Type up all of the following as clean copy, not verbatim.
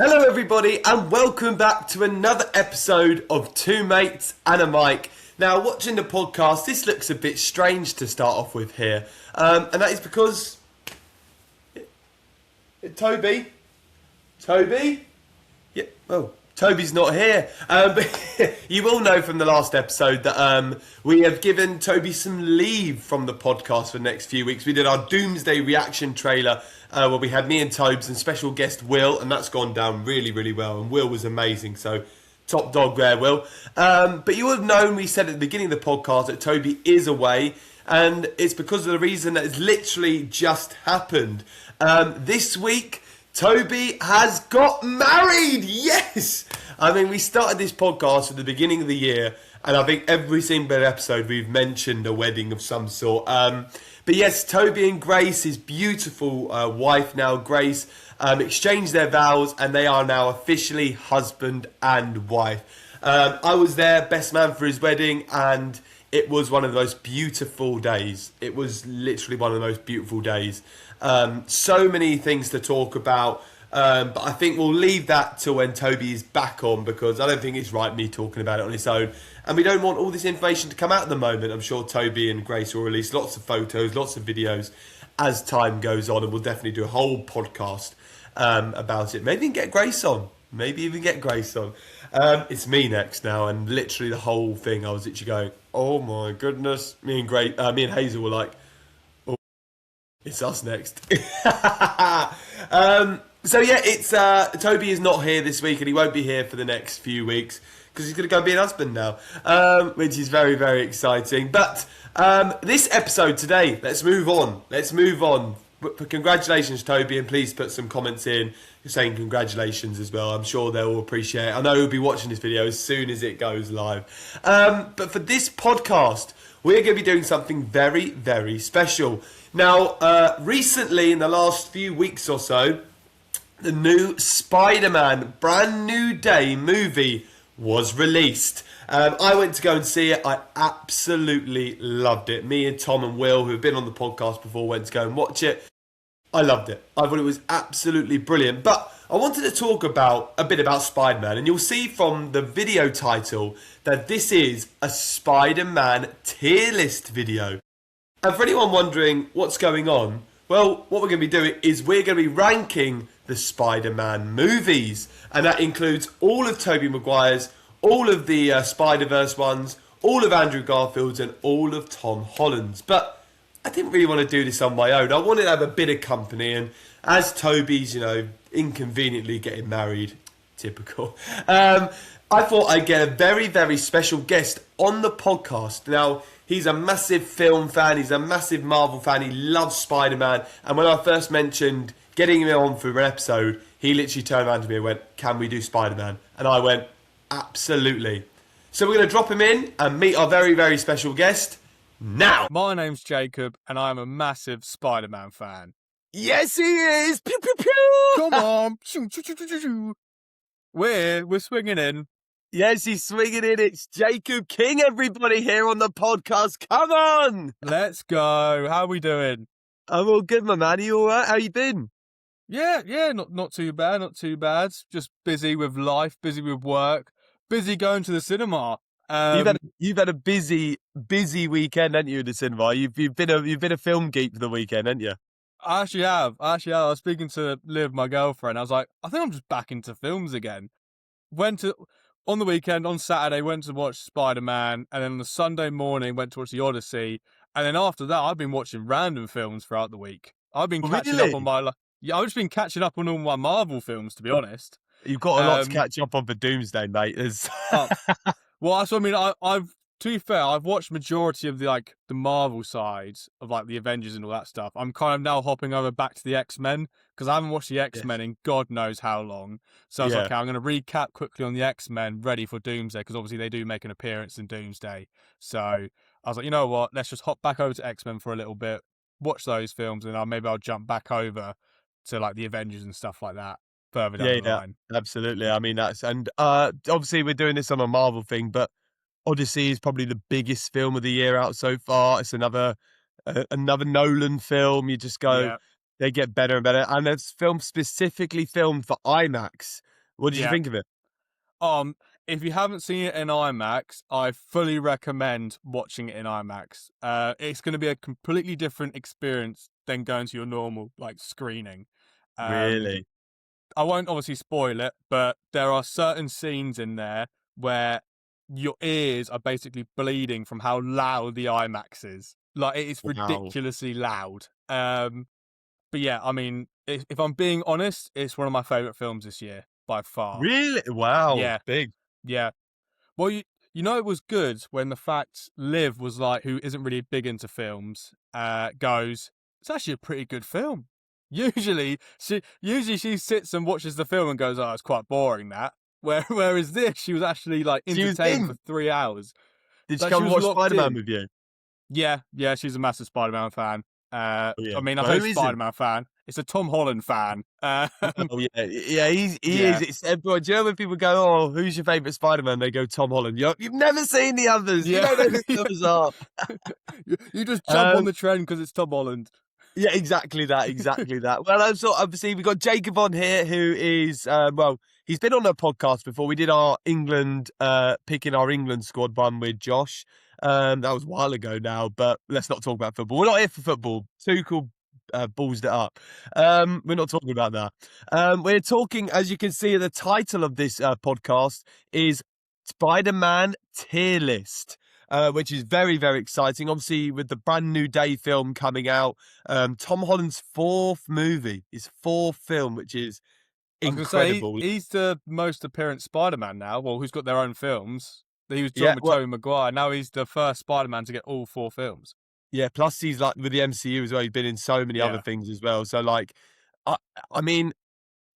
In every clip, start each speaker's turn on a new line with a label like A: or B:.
A: Hello everybody and welcome back to another episode of Two Mates and a Mic. Now watching the podcast, this looks a bit strange to start off with here. And that is because... Toby? Yeah, well, Toby's not here. But you will know from the last episode that we have given Toby some leave from the podcast for the next few weeks. We did our Doomsday reaction trailer where we had me and Tobes and special guest Will, and that's gone down really, really well. And Will was amazing, so top dog there, Will. But you would have known we said at the beginning of the podcast that Toby is away, and it's because of the reason that has literally just happened. This week, Toby has got married! Yes! I mean, we started this podcast at the beginning of the year, and I think every single episode we've mentioned a wedding of some sort. But yes, Toby and Grace, his beautiful wife now, Grace, exchanged their vows, and they are now officially husband and wife. I was there, best man for his wedding, and it was one of the most beautiful days. It was literally one of the most beautiful days. So many things to talk about, but I think we'll leave that till when Toby is back on, because I don't think it's right me talking about it on its own. And we don't want all this information to come out at the moment. I'm sure Toby and Grace will release lots of photos, lots of videos as time goes on, and we'll definitely do a whole podcast about it. Maybe even get Grace on. It's me next now, and literally the whole thing, I was literally going, oh my goodness. Me and Hazel were like, oh, it's us next. So yeah, it's Toby is not here this week, and he won't be here for the next few weeks because he's going to go be an husband now, which is very, very exciting. But this episode today, let's move on. But congratulations, Toby, and please put some comments in saying congratulations as well. I'm sure they'll appreciate it. I know he'll be watching this video as soon as it goes live. But for this podcast, we're going to be doing something very, very special. Now, recently, in the last few weeks or so, the new Spiderman Brand New Day movie was released. I went to go and see it. I absolutely loved it. Me and Tom and Will, who have been on the podcast before, went to go and watch it. I loved it. I thought it was absolutely brilliant. But I wanted to talk a bit about Spider-Man, and you'll see from the video title that this is a Spider-Man tier list video. And for anyone wondering what's going on, well, what we're going to be doing is we're going to be ranking the Spider-Man movies. And that includes all of Tobey Maguire's, all of the Spider-Verse ones, all of Andrew Garfield's, and all of Tom Holland's. But I didn't really want to do this on my own. I wanted to have a bit of company. And as Toby's, inconveniently getting married, typical, I thought I'd get a very, very special guest on the podcast. Now, he's a massive film fan. He's a massive Marvel fan. He loves Spider-Man. And when I first mentioned getting him on for an episode, he literally turned around to me and went, can we do Spider-Man? And I went, absolutely. So we're going to drop him in and meet our very, very special guest now.
B: My name's Jacob, and I'm a massive Spider-Man fan.
A: Yes, he is. Pew, pew, pew.
B: Come on. We're swinging in.
A: Yes, he's swinging in. It's Jacob King, everybody, here on the podcast. Come on.
B: Let's go. How are we doing?
A: I'm all good, my man. Are you all right? How you been?
B: Yeah, not too bad, Just busy with life, busy with work, busy going to the cinema.
A: You've had a busy weekend, haven't you, in the cinema? You've been a film geek for the weekend, haven't you?
B: I actually have. I was speaking to Liv, my girlfriend. I was like, I think I'm just back into films again. On the weekend, on Saturday, went to watch Spider-Man, and then on the Sunday morning, went to watch The Odyssey. And then after that, I've been watching random films throughout the week. I've been catching up on I've just been catching up on all my Marvel films, to be honest.
A: You've got a lot to catch up on for Doomsday, mate.
B: Well, that's what I mean. To be fair, I've watched majority of the Marvel side of the Avengers and all that stuff. I'm kind of now hopping over back to the X-Men because I haven't watched the X-Men in God knows how long. So I was like, okay, I'm going to recap quickly on the X-Men, ready for Doomsday, because obviously they do make an appearance in Doomsday. So I was like, you know what? Let's just hop back over to X-Men for a little bit, watch those films, and maybe I'll jump back over to the Avengers and stuff like that further down the line.
A: Absolutely. I mean, obviously we're doing this on a Marvel thing, but Odyssey is probably the biggest film of the year out so far. It's another Nolan film. You just go, they get better and better. And it's film specifically filmed for IMAX. What did you
B: Yeah.
A: think of it?
B: If you haven't seen it in IMAX, I fully recommend watching it in IMAX. It's going to be a completely different experience than going to your normal like screening. Um,
A: Really?
B: I won't obviously spoil it, but there are certain scenes in there where your ears are basically bleeding from how loud the IMAX is. Like it is
A: Wow.
B: ridiculously loud. But yeah, I mean, if I'm being honest, it's one of my favorite films this year by far.
A: Really? Wow.
B: Yeah,
A: Big.
B: yeah. Well, you know it was good when the fact Liv was like, who isn't really big into films, goes, it's actually a pretty good film. Usually she sits and watches the film and goes, oh, it's quite boring that. Whereas this, she was actually like
A: She was
B: entertained for
A: in.
B: 3 hours.
A: Did she
B: Like she
A: come and
B: was
A: watch
B: locked
A: Spider-Man
B: in.
A: with you?
B: Yeah, she's a massive Spider-Man fan.
A: Oh, yeah.
B: I mean, I
A: Well,
B: say
A: who isn't?
B: Spider-Man fan. It's a Tom Holland fan.
A: Oh, yeah. Yeah, he is.
B: Yeah,
A: It's everyone. Do you know when people go, "Oh, who's your favourite Spider-Man?" They go Tom Holland. You've never seen the others. You
B: yeah.
A: don't know who the others are.
B: You just jump on
A: Um,
B: the trend because it's Tom Holland.
A: Yeah, exactly that, exactly that. Well, I'm sort obviously we've got Jacob on here, who is well, he's been on a podcast before. We did our England picking our England squad one with Josh. That was a while ago now, but let's not talk about football. We're not here for football. Tuchel ballsed it up. We're not talking about that. We're talking, as you can see, the title of this podcast is Spider-Man Tier List. Which is very, very exciting. Obviously, with the brand new Day film coming out, Tom Holland's fourth movie, his fourth film, which is
B: I was going to say
A: incredible.
B: he's the most apparent Spider-Man now. Well, who's got their own films? He was
A: Yeah,
B: joined with
A: well,
B: Tobey Maguire. Now he's the first Spider-Man to get all 4 films.
A: yeah. Plus, he's like with the MCU as well. He's been in so many other
B: Yeah,
A: things as well. So, like, I, I mean,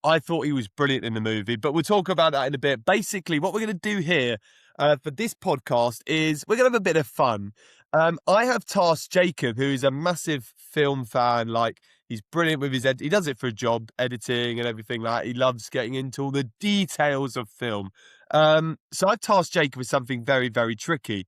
A: I thought he was brilliant in the movie, but we'll talk about that in a bit. Basically, what we're going to do here for this podcast is we're going to have a bit of fun. I have tasked Jacob, who is a massive film fan, like he's brilliant with his he does it for a job, editing and everything like that. He loves getting into all the details of film. So I've tasked Jacob with something very, very tricky.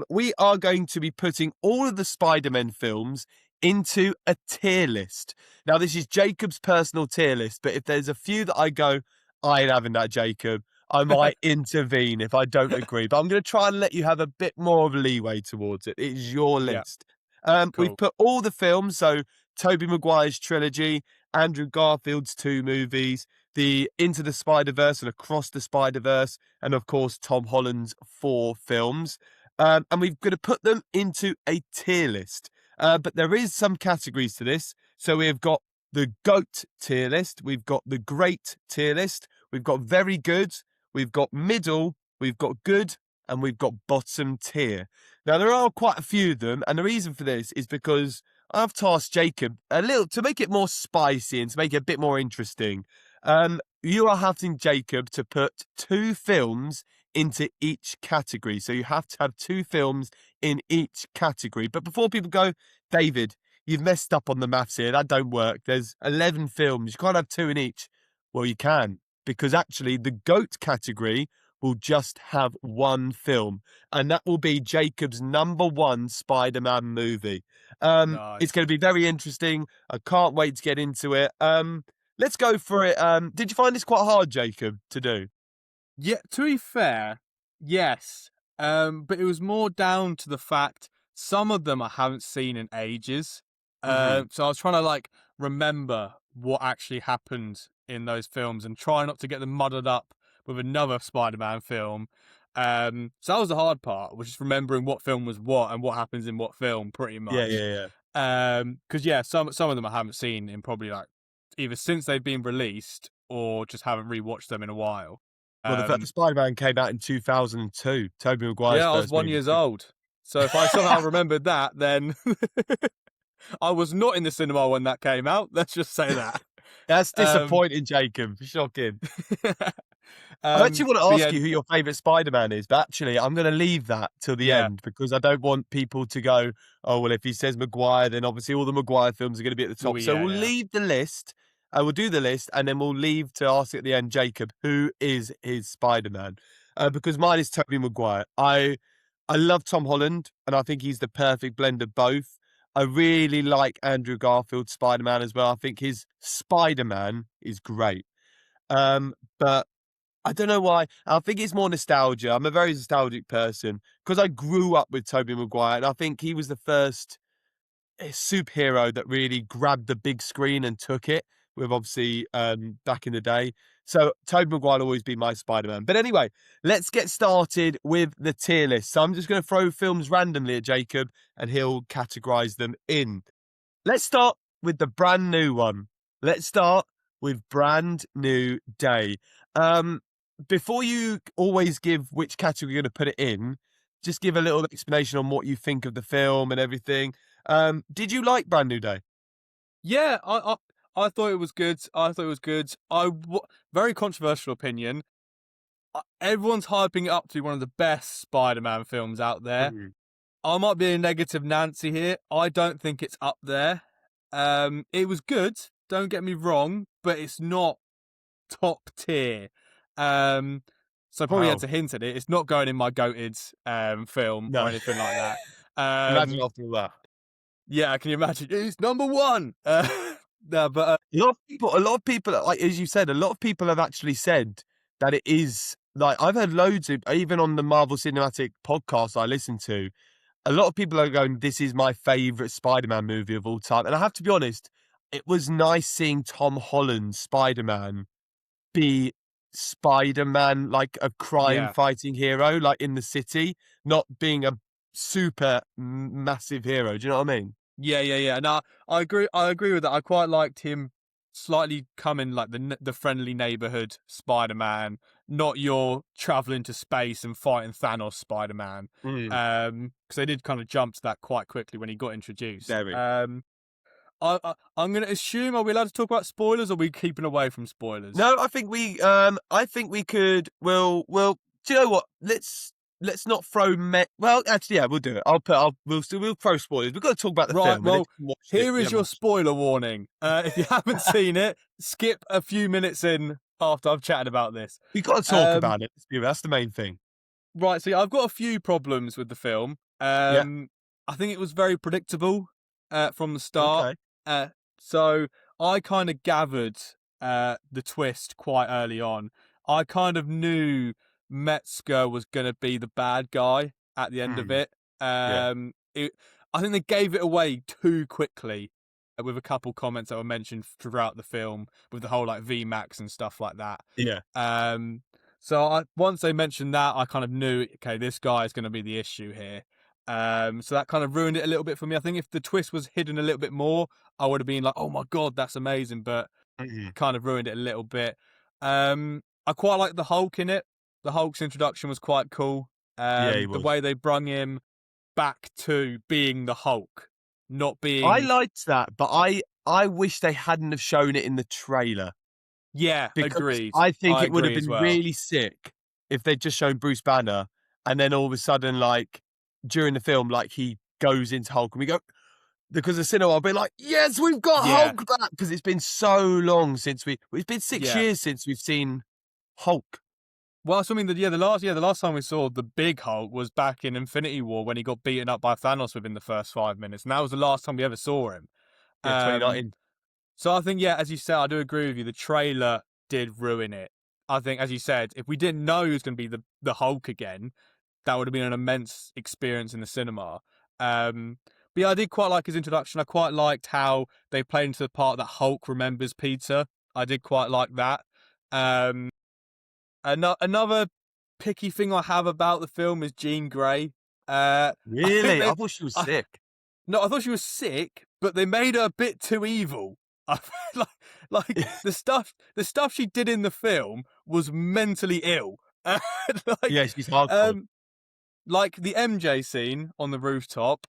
A: We are going to be putting all of the Spider-Man films into a tier list. Now, this is Jacob's personal tier list, but if there's a few that I go, I ain't having that, Jacob, I might intervene if I don't agree. But I'm going to try and let you have a bit more of leeway towards it. It's your
B: yeah,
A: list. We've
B: cool.
A: put all the films, so Tobey Maguire's trilogy, Andrew Garfield's 2 movies, the Into the Spider-Verse and Across the Spider-Verse, and of course, Tom Holland's 4 films. And we're going to put them into a tier list. But there is some categories to this. So we've got the GOAT tier list, we've got the Great tier list, we've got Very Good, we've got Middle, we've got Good, and we've got Bottom tier. Now, there are quite a few of them, and the reason for this is because I've tasked Jacob a little to make it more spicy and to make it a bit more interesting. You are having Jacob to put 2 films into each category. So you have to have 2 films in each category. But before people go, David, you've messed up on the maths here. That don't work. There's 11 films. You can't have 2 in each. Well, you can, because actually the GOAT category will just have 1 film, and that will be Jacob's number 1 Spider-Man movie. It's
B: Nice.
A: going to be very interesting. I can't wait to get into it. Let's go for it. Did you find this quite hard, Jacob, to do?
B: Yeah, to be fair, yes. But it was more down to the fact some of them I haven't seen in ages.
A: Hmm.
B: So I was trying to like remember what actually happened in those films and try not to get them muddled up with another Spider-Man film. So that was the hard part, was just remembering what film was what and what happens in what film, pretty
A: Yeah,
B: much.
A: yeah, yeah.
B: Because yeah, some of them I haven't seen in probably like either since they've been released or just haven't rewatched them in a while.
A: Well, the first
B: Um,
A: Spider-Man came out in 2002. Tobey Maguire's
B: yeah, I was
A: first
B: 1
A: movie.
B: years old. So if I somehow remembered that, then I was not in the cinema when that came out. Let's just say that.
A: That's
B: Um,
A: disappointing, Jacob. Shocking. I actually want to
B: but
A: ask
B: yeah,
A: you who your favourite Spider-Man is, but actually, I'm going to leave that till the
B: yeah,
A: end because I don't want people to go, oh, well, if he says Maguire, then obviously all the Maguire films are going to be at the
B: well,
A: top. So
B: yeah,
A: we'll
B: yeah.
A: leave the list. We'll do the list, and then we'll leave to ask at the end, Jacob, who is his Spider-Man? Because mine is Tobey Maguire. I love Tom Holland, and I think he's the perfect blend of both. I really like Andrew Garfield's Spider-Man as well. I think his Spider-Man is great. But I don't know why. I think it's more nostalgia. I'm a very nostalgic person because I grew up with Tobey Maguire, and I think he was the first superhero that really grabbed the big screen and took it with obviously back in the day. So Tobey Maguire will always be my Spider-Man. But anyway, let's get started with the tier list. So I'm just going to throw films randomly at Jacob and he'll categorize them in. Let's start with the brand new one. Let's start with Brand New Day. Before you always give which category you're going to put it in, just give a little explanation on what you think of the film and everything. Did you like Brand New Day?
B: Yeah, I thought it was good. I thought it was good. Very controversial opinion. Everyone's hyping it up to be one of the best Spider-Man films out there.
A: Mhm.
B: I might be a negative Nancy here. I don't think it's up there. It was good. Don't get me wrong, but it's not top tier. So I probably had
A: Wow.
B: to hint at it. It's not going in my goated film
A: No.
B: or anything like that.
A: Imagine after all that.
B: Yeah, can you imagine? It's number one. No, but
A: A lot of people, like as you said, a lot of people have actually said that it is like I've heard loads of even on the Marvel Cinematic podcast I listen to. A lot of people are going, "This is my favorite Spider-Man movie of all time," and I have to be honest, it was nice seeing Tom Holland's Spider-Man be Spider-Man, like a
B: yeah,
A: crime-fighting hero, like in the city, not being a super massive hero. Do you know what I mean?
B: yeah. No, I agree. I agree with that. I quite liked him slightly coming like the friendly neighborhood Spider-Man, not your traveling to space and fighting Thanos Spider-Man.
A: Mm,
B: Because they did kind of jump to that quite quickly when he got introduced.
A: very.
B: I'm going to assume, are we allowed to talk about spoilers, or are we keeping away from spoilers?
A: No, I think we could. Do you know what? Let's not throw. Well, actually, yeah, we'll do it. We'll throw spoilers. We've got to talk about the
B: Right,
A: film. And if
B: well,
A: you watched it,
B: here
A: we
B: is
A: haven't
B: your
A: watched
B: spoiler warning. If you haven't seen it, skip a few minutes in after I've chatted about this.
A: it. We've got to talk
B: Um,
A: about it. That's the main thing.
B: right, so I've got a few problems with the film.
A: Yeah.
B: I think it was very predictable from the start.
A: Okay.
B: So I kind of gathered the twist quite early on. I kind of knew Metzger was going to be the bad guy at the end of
A: Hmm.
B: it.
A: Yeah.
B: I think they gave it away too quickly with a couple comments that were mentioned throughout the film with the whole like VMAX and stuff like that.
A: Yeah.
B: So once they mentioned that, I kind of knew, okay, this guy is going to be the issue here. So that kind of ruined it a little bit for me. I think if the twist was hidden a little bit more, I would have been like, oh my God, that's amazing. But
A: Mhm.
B: kind of ruined it a little bit. I quite like the Hulk in it. The Hulk's introduction was quite cool.
A: Yeah, he
B: The
A: was.
B: way they brung him back to being the Hulk, not
A: I
B: being,
A: liked that, but I wish they hadn't have shown it in the trailer.
B: yeah,
A: Because
B: agreed.
A: I think
B: I
A: it would have
B: agree as
A: been
B: well.
A: really sick if they'd just shown Bruce Banner and then all of a sudden, like, during the film, like, he goes into Hulk and we go, because the cinema will be like, yes, we've got
B: Yeah,
A: Hulk back. Because it's been so long since it's been 6
B: yeah.
A: years since we've seen Hulk.
B: Well, so I mean, the last time we saw the big Hulk was back in Infinity War when he got beaten up by Thanos within the first 5 minutes, and that was the last time we ever saw him.
A: Yeah,
B: Um,
A: 2019.
B: so I think, yeah, as you said, I do agree with you. The trailer did ruin it. I think, as you said, if we didn't know he was going to be the Hulk again, that would have been an immense experience in the cinema. But yeah, I did quite like his introduction. I quite liked how they played into the part that Hulk remembers Peter. I did quite like that. Um, Another picky thing I have about the film is Jean Grey. I think
A: Really? I
B: they,
A: thought she was
B: I,
A: sick.
B: no, I thought she was sick, but they made her a bit too evil. I feel like the stuff she did in the film was mentally ill. like,
A: Yeah, she's hardcore.
B: um, like the MJ scene on the rooftop,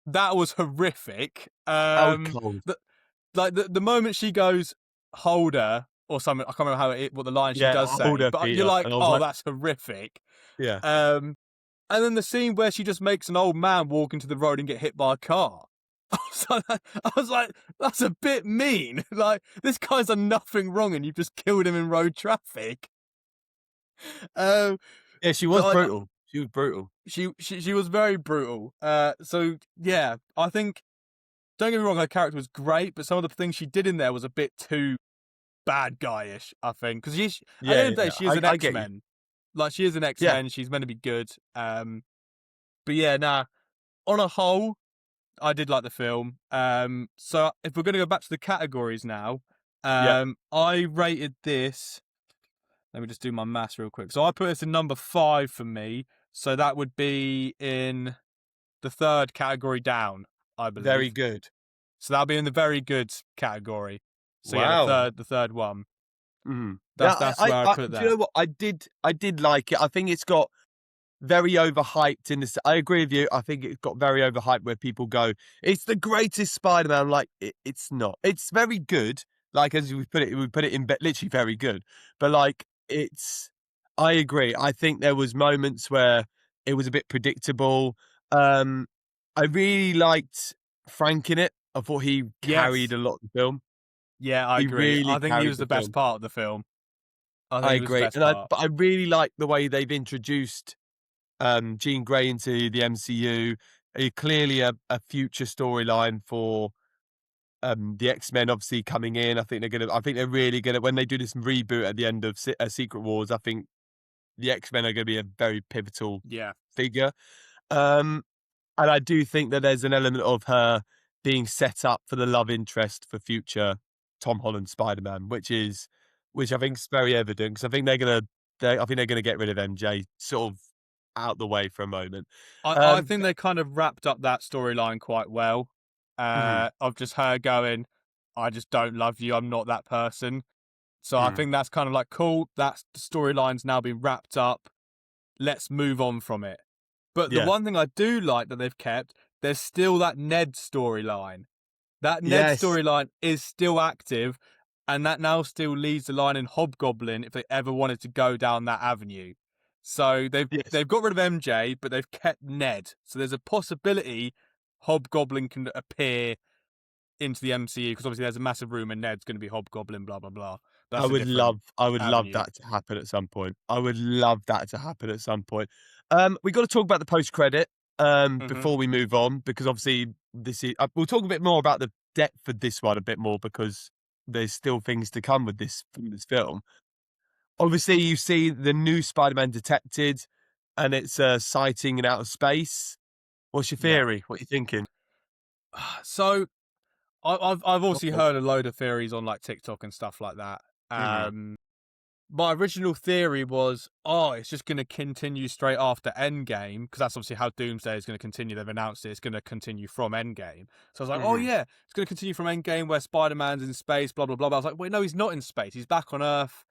B: that was horrific.
A: I was cold.
B: The moment she goes, hold her or something, I can't remember what the line she
A: Yeah,
B: does
A: hold
B: say,
A: her,
B: but you're
A: Peter.
B: like,
A: And I was
B: oh,
A: like,
B: that's horrific.
A: yeah.
B: And then the scene where she just makes an old man walk into the road and get hit by a car. I was like, that's a bit mean. Like, this guy's done nothing wrong and you've just killed him in road traffic. Um,
A: Yeah, she was
B: but
A: brutal. She was brutal.
B: she was very brutal. So yeah, I think, don't get me wrong, her character was great, but some of the things she did in there was a bit too bad guyish, I think, because she's at the
A: Yeah,
B: end of the day,
A: yeah.
B: she is an
A: I get you.
B: X-Men. Like, she is an
A: Yeah,
B: X-Men. She's meant to be good. But yeah, nah. On a whole, I did like the film. So if we're gonna go back to the categories now,
A: yeah.
B: I rated this. Let me just do my maths real quick. So I put this in number 5 for me. So that would be in the third category down, I
A: Very
B: believe.
A: good.
B: So that'll be in the very good category. So yeah,
A: Wow.
B: the third one.
A: Mm. Yeah,
B: That's where I put
A: do you know
B: that.
A: what? I did like it. I think it's got very overhyped in this. I agree with you. I think it got very overhyped where people go, it's the greatest Spider-Man. Like it's not. It's very good. Like as we put it in literally very good. But like it's I agree. I think there was moments where it was a bit predictable. Um I really liked Frank in it. I thought he carried
B: Yes.
A: a lot of the film.
B: Yeah, I
A: He
B: agree.
A: really
B: I think he
A: carried
B: was
A: the
B: the best
A: film.
B: part of the film. I think
A: I
B: he was the
A: agree.
B: best part.
A: But I really like the way they've introduced Jean Grey into the MCU. Clearly a future storyline for the X-Men obviously coming in. I think they're really gonna when they do this reboot at the end of Secret Wars, I think the X-Men are gonna be a very pivotal
B: Yeah.
A: figure. Um, and I do think that there's an element of her being set up for the love interest for future Tom Holland Spider-Man, which I think is very evident because I think they're gonna get rid of MJ sort of out the way for a moment.
B: I
A: Um,
B: think they kind of wrapped up that storyline quite well.
A: mhm,
B: Of just her going, I just don't love you. I'm not that person. So I
A: mhm,
B: think that's kind of like cool. That's the storyline's now been wrapped up. Let's move on from it. But the
A: yeah.
B: one thing I do like that they've kept, there's still that Ned storyline. That Ned
A: Yes.
B: storyline is still active, and that now still leaves the line in Hobgoblin if they ever wanted to go down that avenue. So
A: Yes.
B: they've got rid of MJ, but they've kept Ned. So there's a possibility Hobgoblin can appear into the MCU because obviously there's a massive rumor Ned's going to be Hobgoblin, blah blah blah. That's a different
A: I would love
B: avenue.
A: that to happen at some point. I would love that to happen at some point. We got to talk about the post credit
B: Hmm.
A: before we move on because obviously this is we'll talk a bit more about the depth of this one a bit more because there's still things to come with this from this film. Obviously, you see the new Spider-Man detected, and it's a sighting in outer space. What's your
B: Yeah.
A: theory? What are you thinking?
B: So I've also
A: Uh-oh.
B: heard a load of theories on like TikTok and stuff like that.
A: Mhm.
B: My original theory was, oh, it's just going to continue straight after Endgame because that's obviously how Doomsday is going to continue. They've announced it; it's going to continue from Endgame. So I was like, oh
A: Mhm.
B: yeah, it's going to continue from Endgame where Spider-Man's in space, blah blah blah. But I was like, wait, no, he's not in space. He's back on Earth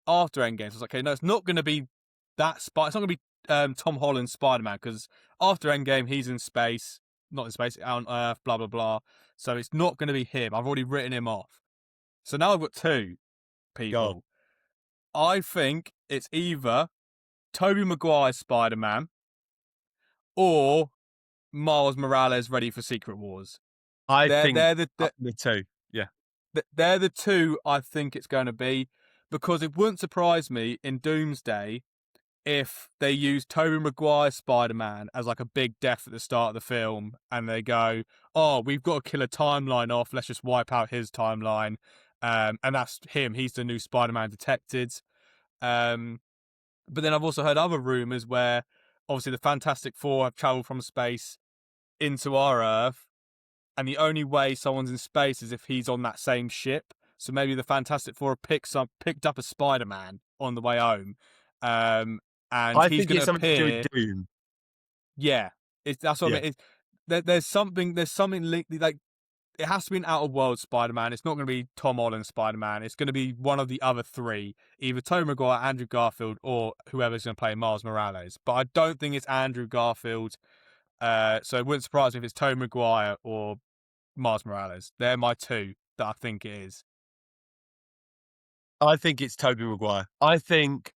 B: after Endgame. So I was like, okay, no, it's not going to be that It's not going to be Tom Holland Spider-Man because after Endgame he's in space, not in space, out on Earth, blah blah blah. So it's not going to be him. I've already written him off. So now I've got two
A: Go on.
B: people. I think it's either Tobey Maguire Spider Man or Miles Morales ready for Secret Wars.
A: I
B: They're
A: think
B: they're
A: the two. Yeah.
B: they're the two I think it's going to be because it wouldn't surprise me in Doomsday if they use Tobey Maguire Spider Man as like a big death at the start of the film and they go, oh, we've got to kill a timeline off. Let's just wipe out his timeline. And that's him. He's the new Spider Man detected. Um, But then I've also heard other rumors where obviously the Fantastic Four have traveled from space into our Earth, and the only way someone's in space is if he's on that same ship. So maybe the Fantastic Four picked up a Spider-Man on the way home, um, and
A: I
B: he's
A: think
B: going
A: it's
B: to
A: something to do with
B: appear.
A: Doom.
B: Yeah, that's what I
A: Yeah.
B: mean. There's something like it has to be an out of world Spider-Man. It's not going to be Tom Holland Spider-Man. It's going to be one of the other three, either Tobey Maguire, Andrew Garfield, or whoever's going to play Miles Morales. But I don't think it's Andrew Garfield. So it wouldn't surprise me if it's Tobey Maguire or Miles Morales. They're my two that I think it is.
A: I think it's Tobey Maguire. I think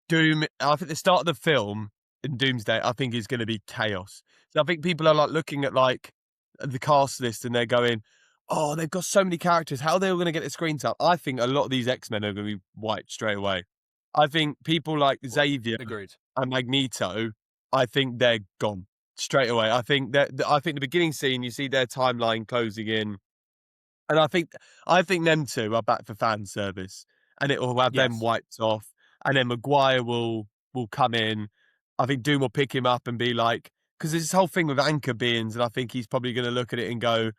A: the start of the film in Doomsday, I think is going to be chaos. So I think people are like looking at like the cast list and they're going, "Oh, they've got so many characters. How are they all going to get the screen time?" I think a lot of these X Men are going to be wiped straight away. I think people like Xavier
B: Agreed.
A: and Magneto, I think they're gone straight away. I think the beginning scene, you see their timeline closing in. And I think them two are back for fan service, and it will have them
B: Yes.
A: wiped off, and then Maguire will come in. I think Doom will pick him up and be like, because there's this whole thing with anchor beings, and I think he's probably going to look at it and go,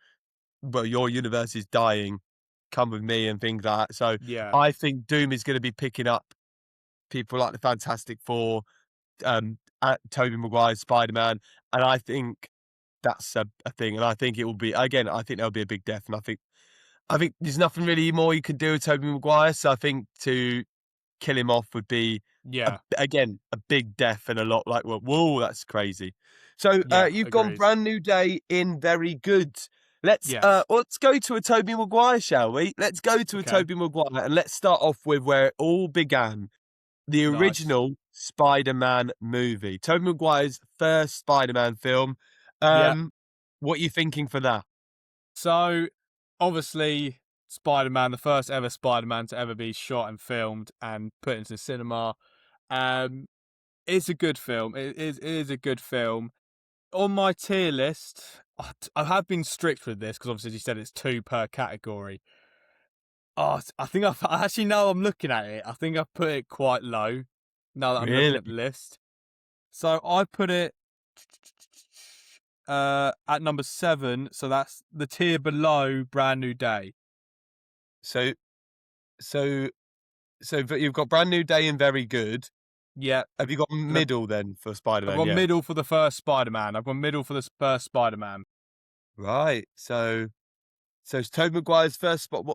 A: "Well, your universe is dying. Come with me," and things like that. So
B: Yeah.
A: I think Doom is going to be picking up people like the Fantastic Four, Tobey Maguire, Spider-Man, and I think that's a thing. And I think it will be again. I think there'll be a big death, and I think there's nothing really more you can do with Tobey Maguire. So I think to kill him off would be
B: Yeah.
A: again a big death and a lot like well, whoa, that's crazy. So
B: Yeah.
A: you've gone
B: Agreed.
A: Brand New Day in very good.
B: Yes.
A: Let's go to a Tobey Maguire, shall we? Let's go to a
B: Okay.
A: Tobey Maguire and let's start off with where it all began. The
B: Nice.
A: original Spider-Man movie. Tobey Maguire's first Spider-Man film.
B: Yeah.
A: What are you thinking for that?
B: So obviously, Spider-Man, the first ever Spider-Man to ever be shot and filmed and put into cinema. Um, it's a good film. It is a good film. On my tier list, I have been strict with this because obviously, as you said, it's 2 per category. Oh, I think I actually now I'm looking at it. I think I've put it quite low. Now that I'm looking
A: Really?
B: at the list, so I put it at number 7. So that's the tier below Brand New Day.
A: So so but you've got Brand New Day and very good.
B: Yeah,
A: Have you got
B: and
A: middle then for
B: I've
A: Spider-Man?
B: gone
A: Yeah.
B: middle for the first Spider-Man. I've gone middle for the first Spider-Man.
A: Right. So it's Tobey Maguire's first spot.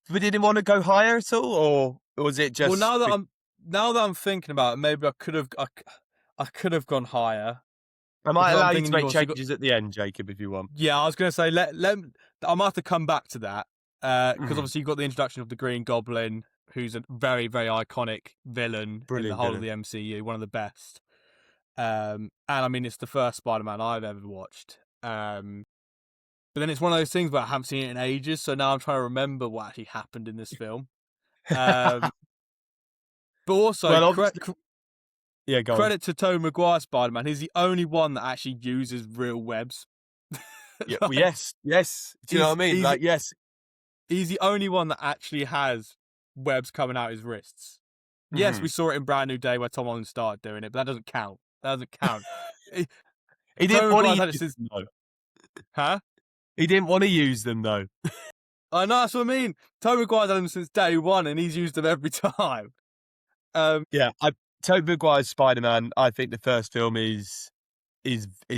A: We didn't want to go higher at all, or was it
B: Well,
A: just?
B: now that I'm thinking about it, maybe I could have gone higher
A: I might
B: because I'm
A: allow you to
B: thinking you've
A: make
B: also got.
A: changes at the end, Jacob, if you want.
B: Yeah, I was going to say I might have to come back to that because
A: Mhm.
B: obviously you've got the introduction of the Green Goblin, who's a very very iconic villain in the
A: Brilliant
B: whole of
A: villain.
B: the MCU, one of the best. And I mean it's the first Spider-Man I've ever watched. But then it's one of those things where I haven't seen it in ages, so now I'm trying to remember what actually happened in this film. Um, but also
A: Well, obviously, yeah. Go on.
B: credit to Tobey Maguire Spider-Man. He's the only one that actually uses real webs.
A: Yeah. Well,
B: Like,
A: yes. Yes. Do you know what I mean?
B: he's
A: Like, yes.
B: he's the only one that actually has webs coming out his wrists. Yes,
A: Mhm.
B: we saw it in Brand New Day where Tom Holland started doing it, but that doesn't count. That doesn't count. Eh,
A: He didn't
B: Tobey
A: want to
B: Maguire's had it
A: use
B: since,
A: them though.
B: huh?
A: He didn't want to use them though.
B: I know, that's what I mean. Tobey Maguire's had them since day one, and he's used them every time.
A: Yeah. Tobey Maguire's Spider-Man. I think the first film is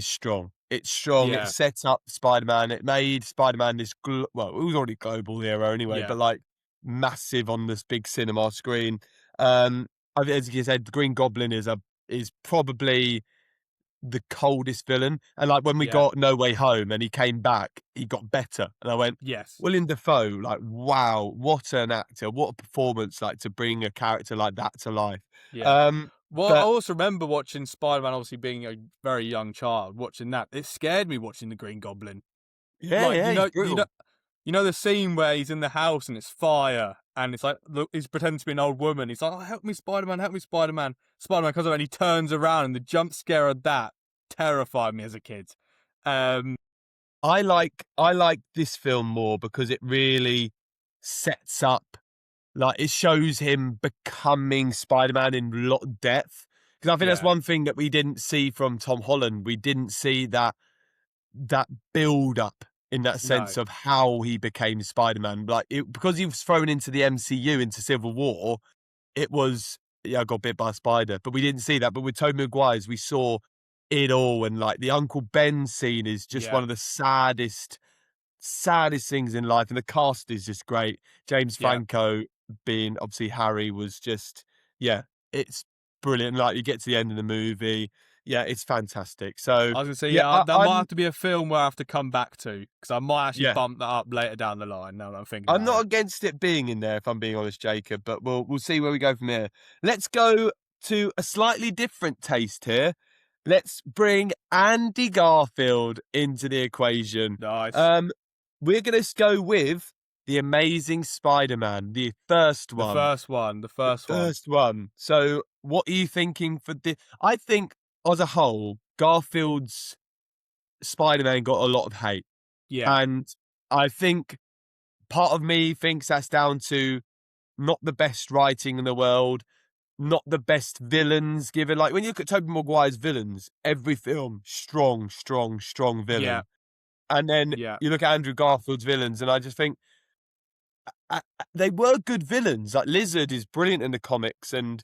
A: strong. It's strong. It
B: Yeah,
A: sets up Spider-Man. It made Spider-Man this well, it was already global hero anyway,
B: yeah,
A: but like massive on this big cinema screen. As you said, the Green Goblin is probably the coldest villain. And like when we
B: yeah,
A: got No Way Home and he came back, he got better. And I went,
B: yes,
A: William Dafoe, like wow, what an actor, what a performance, like to bring a character like that to life.
B: yeah.
A: Um,
B: Well, I
A: but
B: also remember watching Spider-Man, obviously being a very young child, watching that. It scared me watching the Green Goblin.
A: yeah,
B: Like
A: yeah, he's brutal.
B: you know the scene where he's in the house and it's fire, and it's like look, he's pretending to be an old woman. He's like, "Oh, help me, Spider-Man! Help me, Spider-Man!" Spider-Man comes over and he turns around, and the jump scare of that terrified me as a kid. Um,
A: I like this film more because it really sets up, like it shows him becoming Spider-Man in a lot of depth. Because I think that's
B: yeah,
A: one thing that we didn't see from Tom Holland. We didn't see that build up in that
B: no,
A: sense of how he became Spider-Man. Because he was thrown into the MCU into Civil War, it was yeah, I got bit by a spider. But we didn't see that. But with Tobey Maguire's, we saw it all, and like the Uncle Ben scene is just
B: yeah,
A: one of the saddest things in life, and the cast is just great. James
B: yeah.
A: Franco being obviously Harry was just yeah, it's brilliant. Like you get to the end of the movie, yeah, it's fantastic. So
B: I was gonna say,
A: yeah,
B: yeah, that might have to be a film where I have to come back to because I might actually
A: yeah,
B: bump that up later down the line. Now that I'm thinking
A: I'm
B: about
A: not
B: it.
A: against it being in there if I'm being honest, Jacob. But we'll see where we go from here. Let's go to a slightly different taste here. Let's bring Andy Garfield into the equation.
B: Nice.
A: Um, we're going to go with The Amazing Spider-Man, the first
B: The
A: one.
B: first one. The
A: The
B: first one.
A: first one. So, what are you thinking for this? I think, as a whole, Garfield's Spider-Man got a lot of hate.
B: Yeah.
A: And I think part of me thinks that's down to not the best writing in the world, not the best villains given. Like when you look at Tobey Maguire's villains, every film, strong, strong, strong
B: Yeah,
A: villain. And then
B: yeah,
A: you look at Andrew Garfield's villains, and I just think they were good villains. Like Lizard is brilliant in the comics, and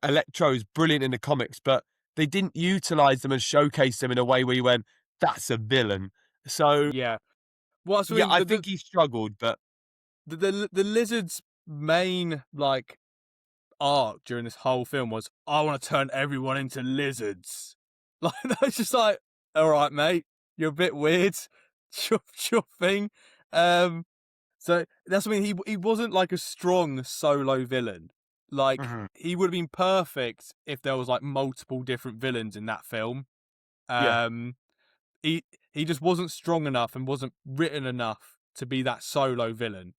A: Electro is brilliant in the comics, but they didn't utilize them and showcase them in a way where you went, "That's a villain." So
B: yeah. Well, I
A: yeah,
B: mean,
A: I think he struggled, but
B: the lizard's main like arc during this whole film was, I want to turn everyone into lizards. Like that's just like, all right, mate, you're a bit weird. Sure thing. So that's what I mean. He wasn't like a strong solo villain. Like
A: Mhm.
B: he would have been perfect if there was like multiple different villains in that film.
A: Yeah,
B: Um, he he just wasn't strong enough and wasn't written enough to be that solo villain.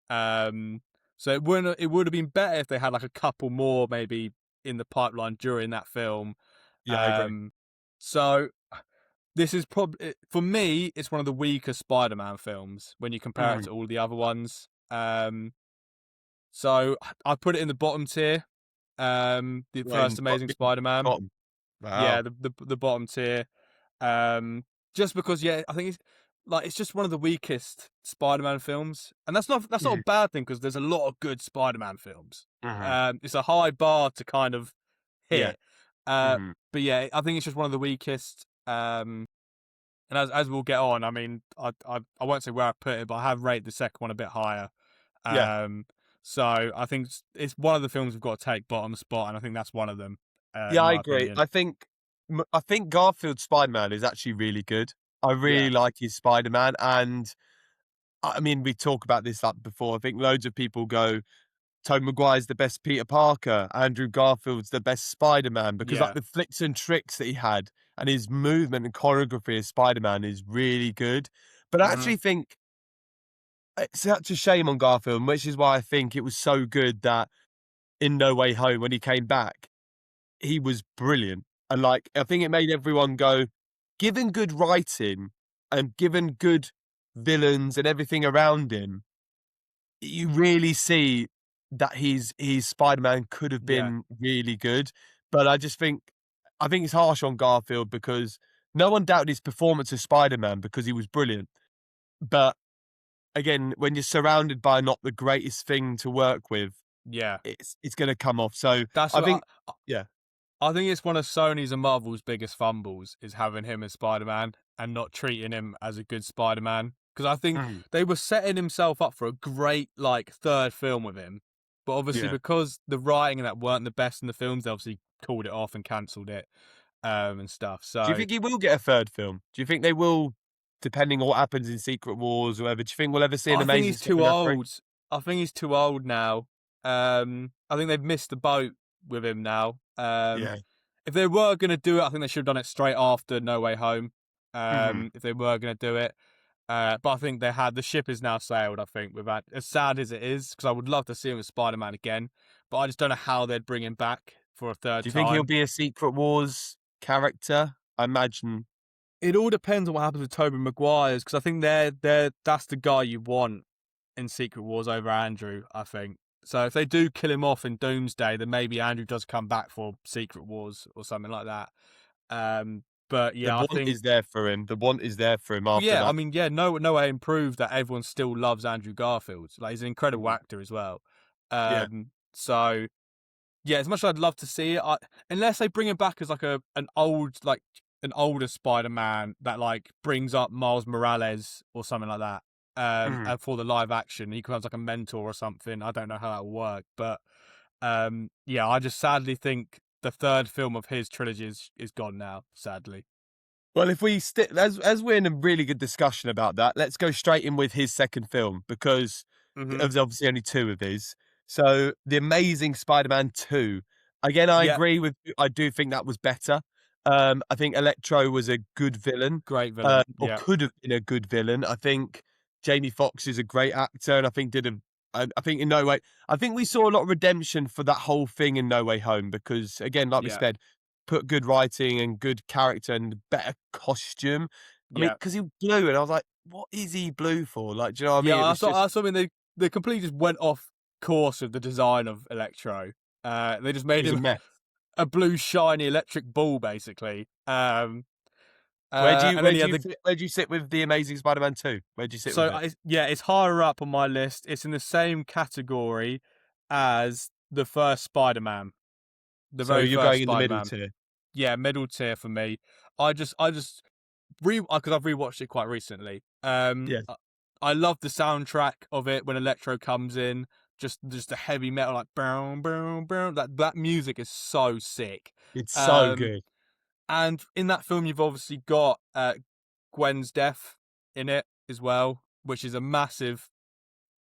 B: Um, so it would have been better if they had like a couple more maybe in the pipeline during that film.
A: yeah, I agree.
B: Um, so this is probably for me, it's one of the weaker Spider-Man films when you compare it
A: Mhm.
B: to all the other ones. So I put it in the bottom tier. The
A: When
B: first Amazing Spider-Man,
A: bottom.
B: yeah,
A: Wow.
B: the bottom tier. Um, just because, yeah, I think it's just one of the weakest Spider-Man films, and that's not
A: Mhm.
B: a bad thing because there's a lot of good Spider-Man films.
A: Mhm.
B: It's a high bar to kind of
A: Yeah.
B: hit. Uh,
A: Mhm.
B: but yeah, I think it's just one of the weakest. And as we'll get on, I mean, I won't say where I put it, but I have rated the second one a bit higher.
A: Yeah.
B: Um, so I think it's one of the films we've got to take bottom spot, and I think that's one of them,
A: Yeah,
B: in
A: I
B: my
A: agree.
B: opinion.
A: I think Garfield's Spider-Man is actually really good. I
B: Yeah,
A: really like his Spider-Man, and I mean, we talk about this like before. I think loads of people go, Tobey Maguire's the best Peter Parker, Andrew Garfield's the best Spider-Man, because like
B: yeah,
A: the flicks and tricks that he had and his movement and choreography as Spider-Man is really good. But I
B: hmm
A: actually think it's such a shame on Garfield, which is why I think it was so good that in No Way Home, when he came back, he was brilliant. And like, I think it made everyone go, given good writing and given good villains and everything around him, you really see that his Spider-Man could have
B: yeah,
A: been really good. But I think it's harsh on Garfield because no one doubted his performance as Spider-Man because he was brilliant. But again, when you're surrounded by not the greatest thing to work with,
B: yeah.
A: it's gonna come off. So
B: That's
A: I
B: what
A: think yeah.
B: I think it's one of Sony's and Marvel's biggest fumbles is having him as Spider-Man and not treating him as a good Spider-Man. Because I think
A: Mhm.
B: they were setting himself up for a great like third film with him, but obviously
A: Yeah.
B: because the writing and that weren't the best in the films, they obviously called it off and cancelled it, and stuff.
A: Do you
B: So
A: think he will get a third film? Do you think they will, depending on what happens in Secret Wars or whatever, do you think we'll ever see an
B: I think
A: Amazing
B: he's too
A: Spider-Man 3?
B: old. I think he's too old now. I think they've missed the boat with him now.
A: Yeah.
B: If they were going to do it, I think they should have done it straight after No Way Home.
A: Mhm.
B: If they were going to do it, but I think the ship is now sailed. I think with that, as sad as it is, because I would love to see him with Spider-Man again, but I just don't know how they'd bring him back for a third
A: Do you think he'll
B: time.
A: be a Secret Wars character? I imagine.
B: It all depends on what happens with Tobey Maguire's, because I think that's the guy you want in Secret Wars over Andrew, I think. So if they do kill him off in Doomsday, then maybe Andrew does come back for Secret Wars or something like that. But
A: The
B: yeah, I
A: want
B: think
A: is there for him. The want is there for him after
B: yeah, I
A: that.
B: mean yeah, no way improved that everyone still loves Andrew Garfield. Like he's an incredible
A: Mhm.
B: actor as well.
A: Yeah.
B: So yeah, as much as I'd love to see it, unless they bring him back as like an older Spider-Man that like brings up Miles Morales or something like that.
A: Mhm.
B: And for the live action, he becomes like a mentor or something. I don't know how that will work, but yeah, I just sadly think the third film of his trilogy is gone now. Sadly.
A: Well, if we stick as we're in a really good discussion about that, let's go straight in with his second film because
B: Hmm
A: there's obviously only two of his. So, The Amazing Spider-Man 2. Again, I
B: Yeah,
A: agree with you. I do think that was better. I think Electro was a good villain,
B: great villain.
A: or
B: Yeah,
A: could have been a good villain. I think Jamie Foxx is a great actor, and I think I think in No Way I think we saw a lot of redemption for that whole thing in No Way Home because, again, like we
B: yeah,
A: said, put good writing and good character and better costume. I mean,
B: yeah,
A: because he was blue, and I was like, what is he blue for? Like, do you know what I mean? It
B: Yeah,
A: was just,
B: I saw. I mean, they completely just went off course with the design of Electro. They just
A: it
B: made
A: was a
B: him
A: mess.
B: a blue shiny electric ball, basically.
A: Where do you
B: And then
A: where
B: he
A: do
B: had
A: you
B: the
A: sit, where do you sit with the Amazing Spider-Man 2? Where do you sit with it?
B: yeah, it's higher up on my list. It's in the same category as the first Spider-Man, the
A: So
B: very
A: you're
B: first
A: going in the middle
B: Spider-Man.
A: tier.
B: Yeah, middle tier for me. I just because I've rewatched it quite recently.
A: Yeah,
B: I love the soundtrack of it when Electro comes in. Just the heavy metal like boom boom boom. That music is so sick.
A: it's so
B: Um,
A: good.
B: and in that film, you've obviously got Gwen's death in it as well, which is a massive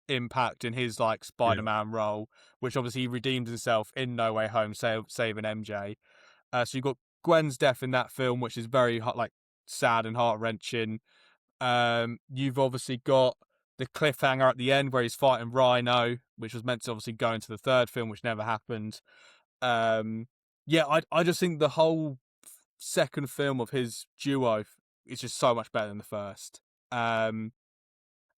B: impact in his like
A: Yeah.
B: Spider-Man role, which obviously he redeemed himself in No Way Home, saving MJ. So you've got Gwen's death in that film, which is very like sad and heart wrenching. You've obviously got the cliffhanger at the end where he's fighting Rhino, which was meant to obviously go into the third film, which never happened. Um, yeah, I just think the whole second film of his duo is just so much better than the first.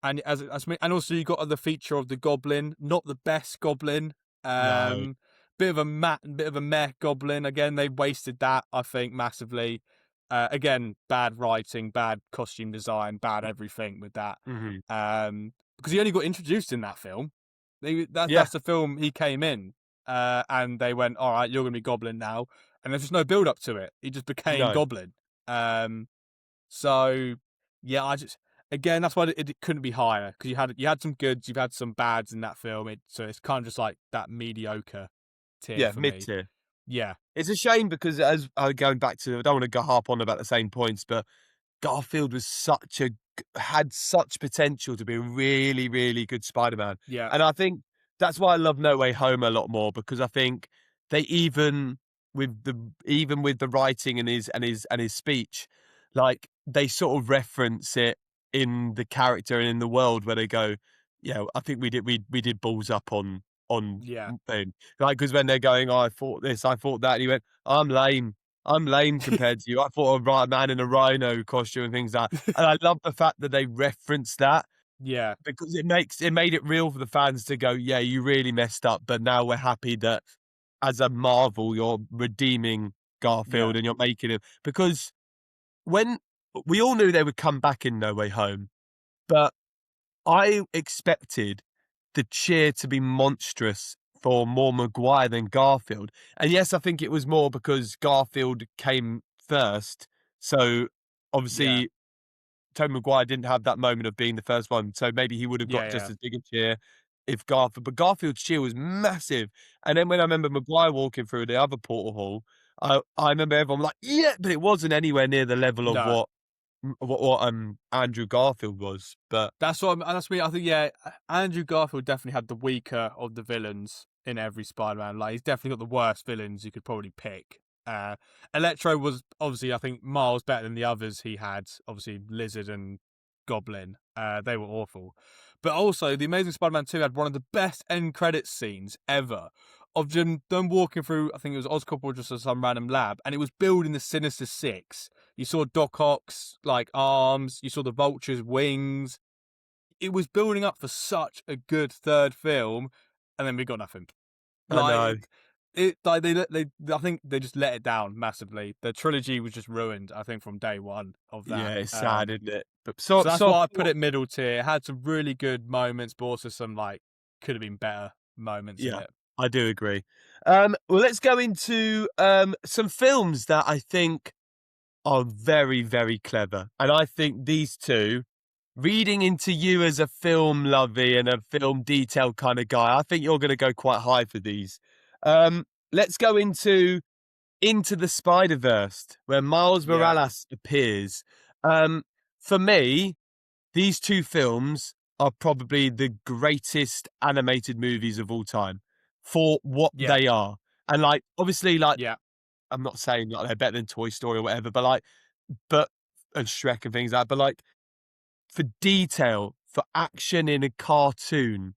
B: And and also you got the feature of the Goblin, not the best Goblin.
A: No.
B: Um, bit of a meh Goblin. Again, they wasted that, I think, massively. Again, bad writing, bad costume design, bad everything with that.
A: Hmm.
B: Because he only got introduced in that film.
A: Yeah.
B: That's the film he came in. And they went, all right, you're gonna be Goblin now, and there's just no build up to it. He just became
A: No.
B: Goblin. Um, so yeah, I just again that's why it couldn't be higher because you had some goods, you've had some bads in that film. So it's kind of just like that mediocre tier
A: Yeah,
B: for
A: mid
B: me.
A: tier.
B: Yeah,
A: It's a shame because as going back to, I don't want to go harp on about the same points, but Garfield was had such potential to be a really, really good Spider-Man.
B: yeah,
A: And I think that's why I love No Way Home a lot more, because I think they even with the writing and his speech, like they sort of reference it in the character and in the world where they go, yeah, I think we did balls up on
B: yeah,
A: thing. Like, because when they're going, oh, I thought this, I thought that, and he went, I'm lame. I'm lame compared to you. I thought a man in a rhino costume and things like that. And I love the fact that they reference that
B: yeah,
A: because it made it real for the fans to go, yeah, you really messed up, but now we're happy that as a Marvel, you're redeeming
B: yeah,
A: Garfield and you're making him, because when we all knew they would come back in No Way Home, but I expected the cheer to be monstrous for more Maguire than Garfield. And yes, I think it was more because Garfield came first. So
B: yeah,
A: obviously Tobey Maguire didn't have that moment of being the first one. So maybe he would have got just
B: yeah,
A: as big a cheer if Garfield, but Garfield's cheer was massive. And then when I remember Maguire walking through the other portal hall, I remember everyone like, yeah, but it wasn't anywhere near the level of
B: no.
A: what Andrew Garfield was. But
B: That's me. I think yeah, Andrew Garfield definitely had the weaker of the villains in every Spider-Man. Like he's definitely got the worst villains you could probably pick. Electro was obviously I think miles better than the others he had. Obviously Lizard and Goblin. They were awful. But also the Amazing Spider-Man 2 had one of the best end credits scenes ever. Of them walking through, I think it was Oscorp or just some random lab, and it was building the Sinister Six. You saw Doc Ock's like arms. You saw the Vulture's wings. It was building up for such a good third film, and then we got nothing.
A: I know.
B: Like like they I think they just let it down massively. The trilogy was just ruined. I think from day one of
A: Yeah,
B: that.
A: it's sad, isn't it? But
B: So that's why I put it middle tier. It had some really good moments, but also some like could have been better moments in
A: yeah,
B: it.
A: I do agree. Well, let's go into some films that I think are very, very clever, and I think these two, reading into you as a film lovey and a film detail kind of guy, I think you're going to go quite high for these. Let's go into the Spider Verse, where Miles
B: Yeah,
A: Morales appears. Um, for me, these two films are probably the greatest animated movies of all time for what
B: yeah,
A: they are. And like, obviously, like,
B: yeah,
A: I'm not saying like they're better than Toy Story or whatever, but like, but and Shrek and things like that, but like for detail, for action in a cartoon,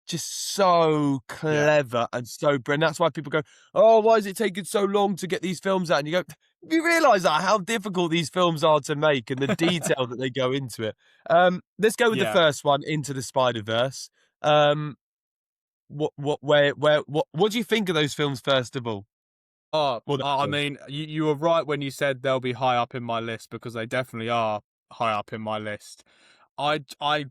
A: just so
B: Yeah.
A: clever and so brilliant. That's why people go, "Oh, why is it taking so long to get these films out?" And you go, you realise that how difficult these films are to make and the detail that they go into it. Let's go with the
B: Yeah.
A: first one, Into the Spider-Verse. Um, what do you think of those films first of all?
B: Oh,
A: Well, that
B: I
A: film.
B: mean, you were right when you said they'll be high up in my list because they definitely are high up in my list. I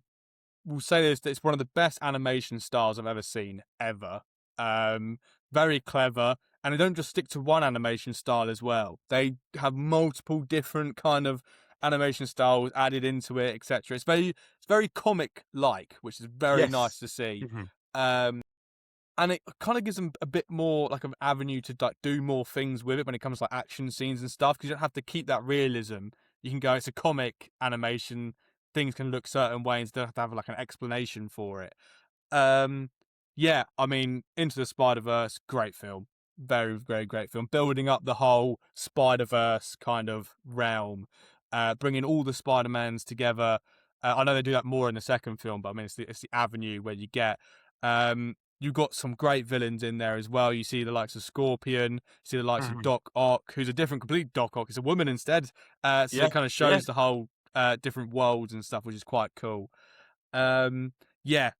B: will say this: that it's one of the best animation styles I've ever seen ever. Um, Very clever, and they don't just stick to one animation style as well. They have multiple different kind of animation styles added into it, etc. It's very comic like, which is very nice
A: Yes.
B: to see.
A: Mhm.
B: Um, and it kind of gives them a bit more like an avenue to like do more things with it when it comes to like action scenes and stuff because you don't have to keep that realism. You can go, it's a comic animation, things can look certain ways, don't have to have like an explanation for it. um yeah, I mean, Into the Spider-Verse, great film, very very great film, building up the whole Spider-Verse kind of realm, bringing all the Spider-Mans together. I know they do that more in the second film, but I mean it's the avenue where you get. You've got some great villains in there as well. You see the likes of Scorpion, you see the likes of
A: Mhm.
B: Doc Ock, who's a different, complete Doc Ock. It's a woman instead. So
A: Yeah.
B: it kind of
A: Yeah.
B: shows the whole different worlds and stuff, which is quite cool. Yeah,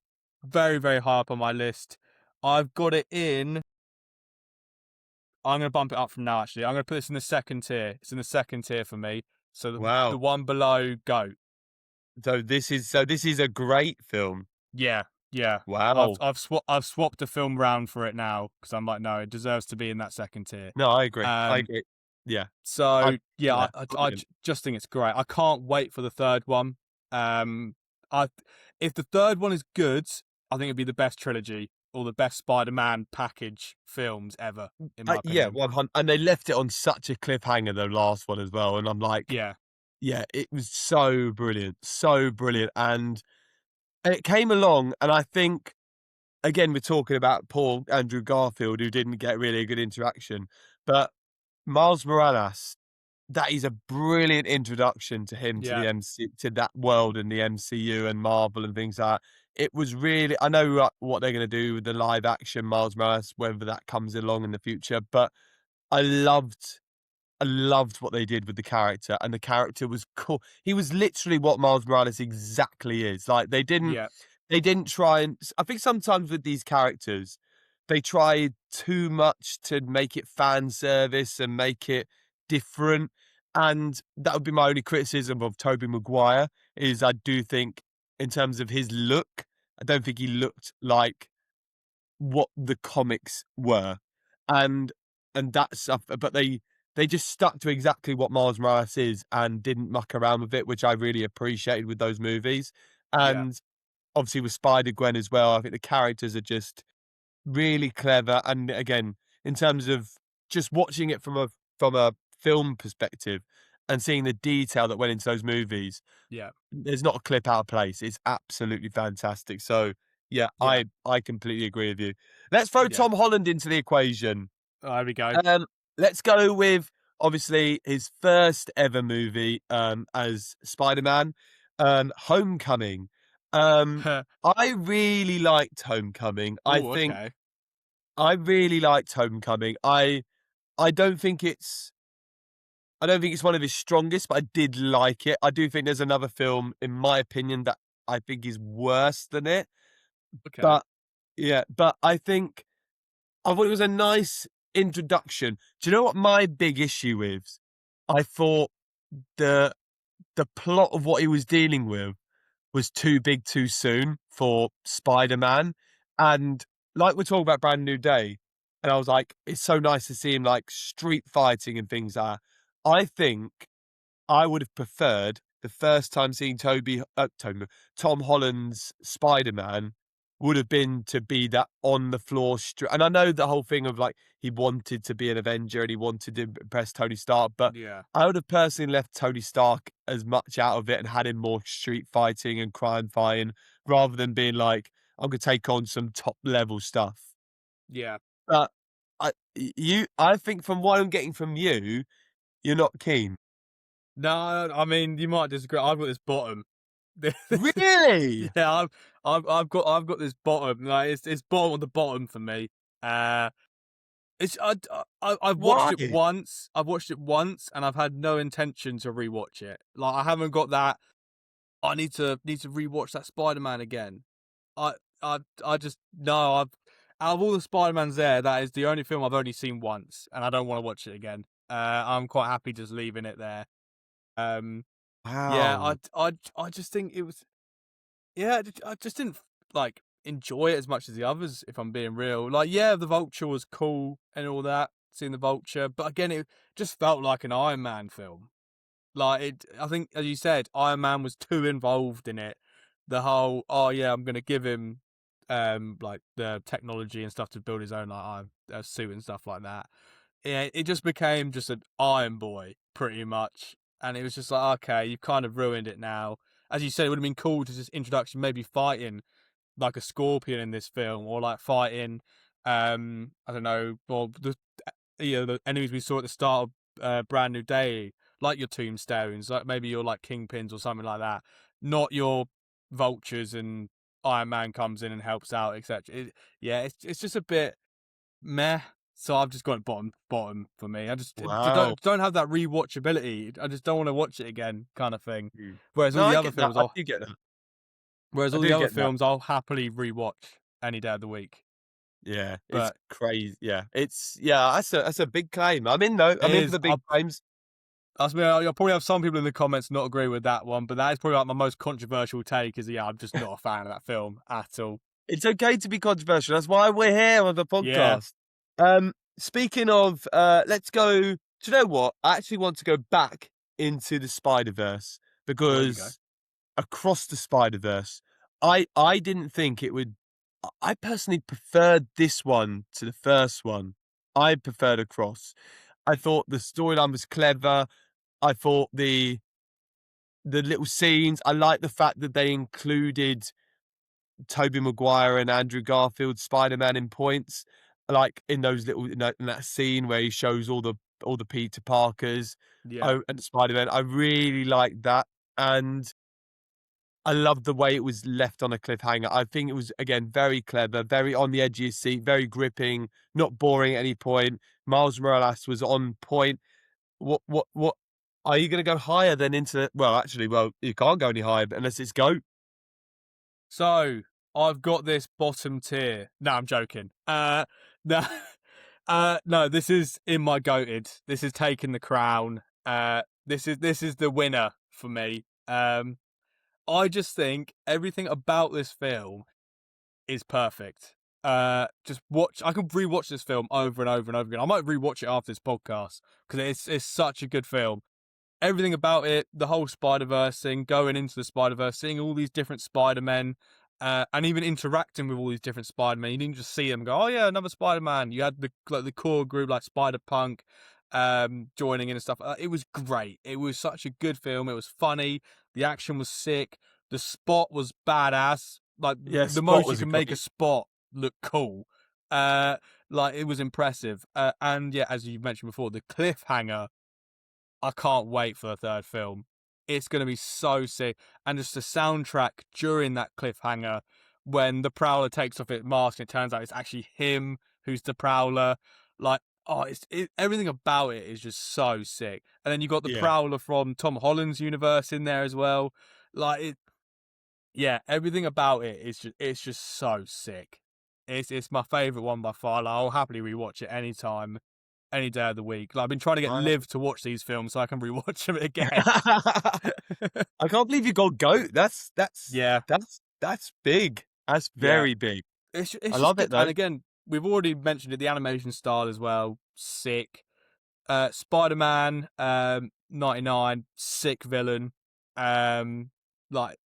B: very, very high up on my list. I've got it in. I'm going to bump it up from now, actually. I'm going to put this in the second tier. It's in the second tier for me. So the
A: Wow.
B: one below GOAT.
A: So this is a great film.
B: Yeah, yeah.
A: Wow.
B: I've swapped the film round for it now because I'm like, no, it deserves to be in that second tier.
A: No, I agree. I
B: Um,
A: agree. Yeah. I
B: so yeah,
A: yeah, brilliant.
B: just think it's great. I can't wait for the third one. Um, I If the third one is good, I think it'd be the best trilogy or the best Spider-Man package films ever, in my
A: Yeah,
B: opinion.
A: 100, and they left it on such a cliffhanger, the last one as well, and I'm like,
B: Yeah,
A: yeah, it was so brilliant, and it came along, and I think, again, we're talking about poor Andrew Garfield, who didn't get really a good interaction, but Miles Morales, that is a brilliant introduction to him to
B: yeah,
A: the MC to that world and the MCU and Marvel and things like that. It was really, I know what they're gonna do with the live action Miles Morales, whether that comes along in the future, but I loved I loved what they did with the character, and the character was cool. He was literally what Miles Morales exactly is. Like
B: yeah,
A: they didn't try and I think sometimes with these characters, they try too much to make it fan service and make it different. And that would be my only criticism of Tobey Maguire is I do think in terms of his look, I don't think he looked like what the comics were. And that stuff, but they just stuck to exactly what Miles Morales is and didn't muck around with it, which I really appreciated with those movies.
B: yeah,
A: And obviously with Spider-Gwen as well, I think the characters are just really clever. And again, in terms of just watching it from a film perspective and seeing the detail that went into those movies,
B: yeah,
A: there's not a clip out of place. It's absolutely fantastic. So yeah,
B: yeah,
A: I completely agree with you. Let's throw
B: yeah.
A: Tom Holland into the equation.
B: Oh, there we go.
A: Um, let's go with obviously his first ever movie as Spider-Man, Homecoming. I really liked Homecoming.
B: Oh, okay.
A: I really liked Homecoming. I don't think it's I don't think it's one of his strongest, but I did like it. I do think there's another film, in my opinion, that I think is worse than it.
B: Okay.
A: But yeah, but I thought it was a nice introduction. Do you know what my big issue is? I thought the the plot of what he was dealing with was too big too soon for Spider-Man. And like we're talking about Brand New Day, and I was like, it's so nice to see him like street fighting and things like that. I think I would have preferred the first time seeing Tom Holland's Spider-Man would have been to be that on the floor and I know the whole thing of like he wanted to be an Avenger and he wanted to impress Tony Stark, but
B: Yeah,
A: I would have personally left Tony Stark as much out of it and had him more street fighting and crime fighting rather than being like, I'm gonna take on some top level stuff.
B: yeah.
A: But I think from what I'm getting from you, you're not keen.
B: No, I mean, you might disagree. I've got this bottom.
A: Really?
B: Yeah, I've got this bottom. Like it's bottom of the bottom for me. It's I've watched
A: Why?
B: it once. I've watched it once, and I've had no intention to rewatch it. Like I haven't got that. I need to rewatch that Spider-Man again. I I just no. I've out of all the Spider-Mans there, that is the only film I've only seen once, and I don't want to watch it again. I'm quite happy just leaving it there. Um, yeah,
A: Wow.
B: I just think it was. Yeah, I just didn't like enjoy it as much as the others. If I'm being real, like yeah, the Vulture was cool and all that, seeing the Vulture, but again, it just felt like an Iron Man film. Like it, I think, as you said, Iron Man was too involved in it. The whole, oh yeah, I'm gonna give him, like the technology and stuff to build his own like suit and stuff like that. Yeah, it just became just an Iron Boy pretty much, and it was just like, okay, you've kind of ruined it now. As you said, it would have been cool to just introduction, maybe fighting like a scorpion in this film, or like fighting, I don't know, well, the enemies we saw at the start of Brand New Day, like your tombstones, like maybe your like kingpins or something like that, not your vultures and Iron Man comes in and helps out, etc. Yeah, it's just a bit meh. So I've just got it bottom for me. I just
A: Wow.
B: don't have that rewatchability. I just don't want to watch it again, kind of thing.
A: Mm.
B: Whereas
A: No,
B: all the
A: I
B: other
A: get that.
B: films,
A: I do get that. I do get that.
B: I'll happily rewatch any day of the week.
A: Yeah, it's
B: But
A: crazy. Yeah, that's a big claim. I'm in though.
B: it
A: I'm in for
B: is.
A: the big claims.
B: You'll probably have some people in the comments not agree with that one, but that is probably like my most controversial take. Is yeah, I'm just not a fan of that film at all.
A: It's okay to be controversial. That's why we're here on the
B: Yeah.
A: podcast. Speaking of, let's go. Do you know what? I actually want to go back into the Spider-Verse
B: Oh, here we go.
A: because across the Spider-Verse, I didn't think it would. I personally preferred this one to the first one. I preferred Across. I thought the storyline was clever. I thought the little scenes. I like the fact that they included Tobey Maguire and Andrew Garfield Spider-Man in points, like in those little in that scene where he shows all the Peter Parkers,
B: Yeah.
A: oh, and Spider-Man. I really liked that, and I loved the way it was left on a cliffhanger. I think it was again very clever, very on the edge of your seat, very gripping, not boring at any point. Miles Morales was on point. What? Are you going to go higher than into? Well, actually, you can't go any higher unless it's GOAT.
B: So I've got this bottom tier. No, I'm joking. No, no. This is in my goated. This is taking the crown. This is the winner for me. I just think everything about this film is perfect. Just watch. I can rewatch this film over and over and over again. I might rewatch it after this podcast because it's such a good film. Everything about it, the whole Spider-Verse thing, going into the Spider-Verse, seeing all these different Spider-Men, and even interacting with all these different Spider-Men. You didn't just see them go, oh yeah, another Spider-Man. You had the core group like Spider-Punk, joining in and stuff. It was great. It was such a good film. It was funny. The action was sick. The Spot was badass. Like
A: Yeah,
B: the
A: Spot
B: most you
A: was a
B: can make a
A: great.
B: Spot look cool. Like it was impressive. And yeah, as you mentioned before, the cliffhanger, I can't wait for the third film. It's going to be so sick. And just the soundtrack during that cliffhanger, when the Prowler takes off its mask and it turns out it's actually him who's the Prowler. Like, oh, everything about it is just so sick. And then you got the
A: Yeah.
B: Prowler from Tom Holland's universe in there as well. Like, yeah, everything about it is it's just so sick. It's my favorite one by far. Like, I'll happily rewatch it anytime, any day of the week. Like, I've been trying to get
A: Wow.
B: Liv to watch these films so I can rewatch them again.
A: I can't believe you got GOAT.
B: Yeah,
A: That's big. That's
B: yeah.
A: very big.
B: It's
A: I
B: just
A: love it
B: good. And
A: though.
B: again, we've already mentioned it. The animation style as well, sick. Spider-Man, 99, sick villain. Um, like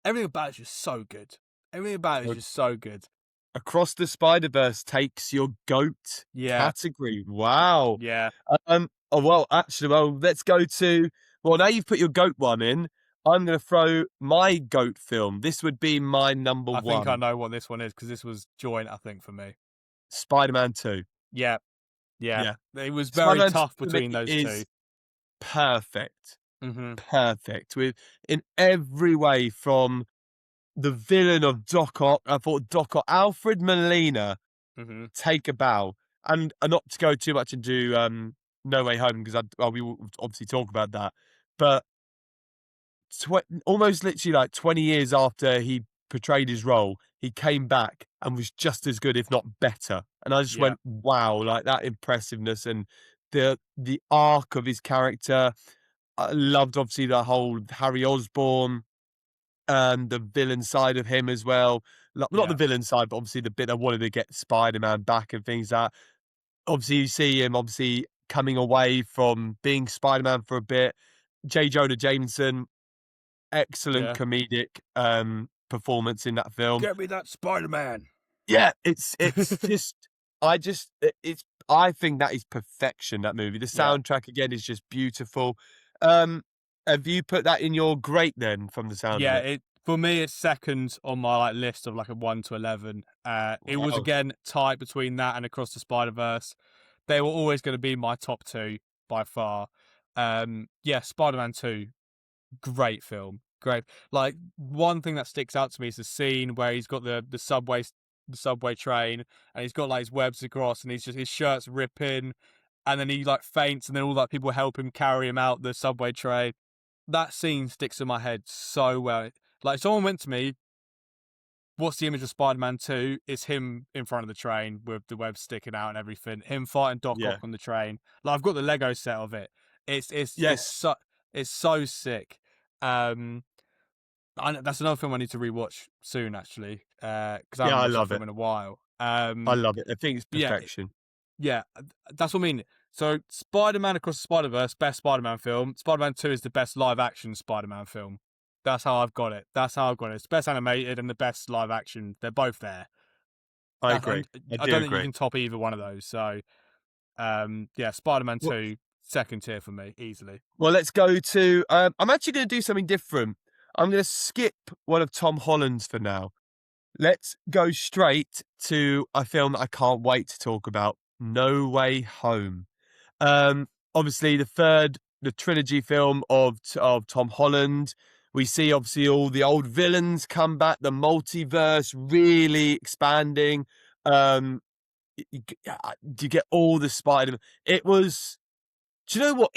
B: everything about it's just so good. Everything about it is just so good.
A: Across the Spider-Verse takes your GOAT
B: Yeah,
A: category. Wow.
B: yeah.
A: Oh well, actually, let's go to. Well, now you've put your GOAT one in. I'm going to throw my GOAT film. This would be my number
B: I think I
A: one.
B: know what this one is because this was joint. I think for me.
A: Spider-Man 2.
B: Yeah, yeah.
A: Yeah.
B: It was very
A: Spider-Man 2
B: tough
A: for me
B: between those two.
A: is perfect.
B: Mm-hmm.
A: Perfect. In every way, from the villain of Doc Ock. I thought Doc Ock, Alfred Molina,
B: Hmm.
A: take a bow. And not to go too much into No Way Home, because we will obviously talk about that. But almost literally like 20 years after he portrayed his role, he came back and was just as good, if not better. And I just
B: Yeah,
A: went, wow, like that impressiveness and the arc of his character. I loved obviously the whole Harry Osborn and the villain side of him as well. Not
B: yeah,
A: the villain side, but obviously the bit that wanted to get Spider-Man back and things like that. Obviously, you see him obviously coming away from being Spider-Man for a bit. J. Jonah Jameson, excellent
B: yeah.
A: comedic performance in that film.
B: Get me that Spider-Man.
A: Yeah, it's just it's I think that is perfection, that movie. The
B: Yeah.
A: soundtrack again is just beautiful. Um have you put that in your great then from the sound of
B: Yeah,
A: it?
B: it for me it's second on my like list of like a 1 to 11. It was
A: Wow.
B: again tight between that and Across the Spider-Verse. They were always going to be my top two by far. Yeah, Spider-Man 2, great film. Great. Like one thing that sticks out to me is the scene where he's got the subway train and he's got like his webs across and he's just his shirt's ripping and then he like faints and then all like people help him carry him out the subway train. That scene sticks in my head so well. Like someone went to me, what's the image of Spider-Man 2? It's him in front of the train with the web sticking out and everything. Him fighting Doc Ock
A: Yeah.
B: on the train. Like I've got the Lego set of it.
A: Yes.
B: It's so sick. Um, that's another film I need to rewatch soon actually. Because I
A: Yeah,
B: haven't
A: I
B: watched that
A: love
B: film
A: it.
B: in a while.
A: I love it. I think it's
B: Yeah,
A: perfection.
B: yeah, that's what I mean. So Spider-Man Across the Spider-Verse, best Spider-Man film. Spider-Man 2 is the best live-action Spider-Man film. That's how I've got it. That's how I've got it. It's best animated and the best live action. They're both there.
A: I
B: That's,
A: agree. I
B: I
A: do
B: don't think you
A: agree.
B: can top either one of those. So, yeah, Spider-Man
A: Well,
B: 2, second tier for me, easily.
A: well, let's go to I'm actually going to do something different. I'm going to skip one of Tom Holland's for now. Let's go straight to a film that I can't wait to talk about, No Way Home. Obviously, the trilogy film of Tom Holland. We see obviously all the old villains come back, the multiverse really expanding. Um, you get all the Spider-Man. It was. Do you know what?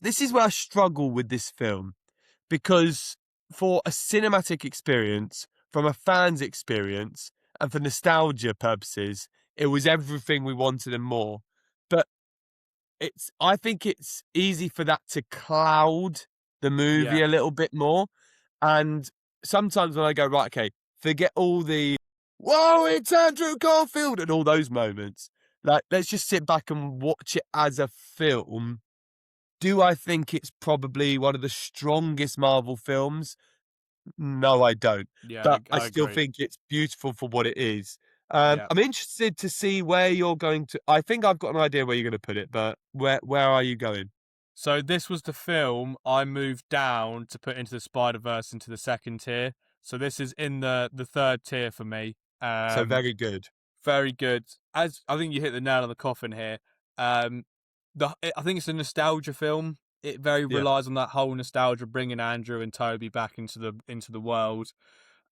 A: This is where I struggle with this film because for a cinematic experience, from a fan's experience, and for nostalgia purposes, it was everything we wanted and more. But I think it's easy for that to cloud the movie
B: Yeah,
A: a little bit more. And sometimes when I go, right, okay, forget all the, whoa, it's Andrew Garfield and all those moments. Like, let's just sit back and watch it as a film. Do I think it's probably one of the strongest Marvel films? No, I don't.
B: yeah,
A: But I
B: I
A: still
B: agree.
A: think it's beautiful for what it is.
B: Yeah.
A: I'm interested to see where you're going to. I think I've got an idea where you're going to put it, but where are you going?
B: So this was the film I moved down to put into the Spider-Verse into the second tier. So this is in the third tier for me.
A: So
B: Um,
A: very good.
B: very good. As I think you hit the nail on the coffin here. Um, I think it's a nostalgia film. It very
A: Yeah,
B: relies on that whole nostalgia, bringing Andrew and Toby back into the world.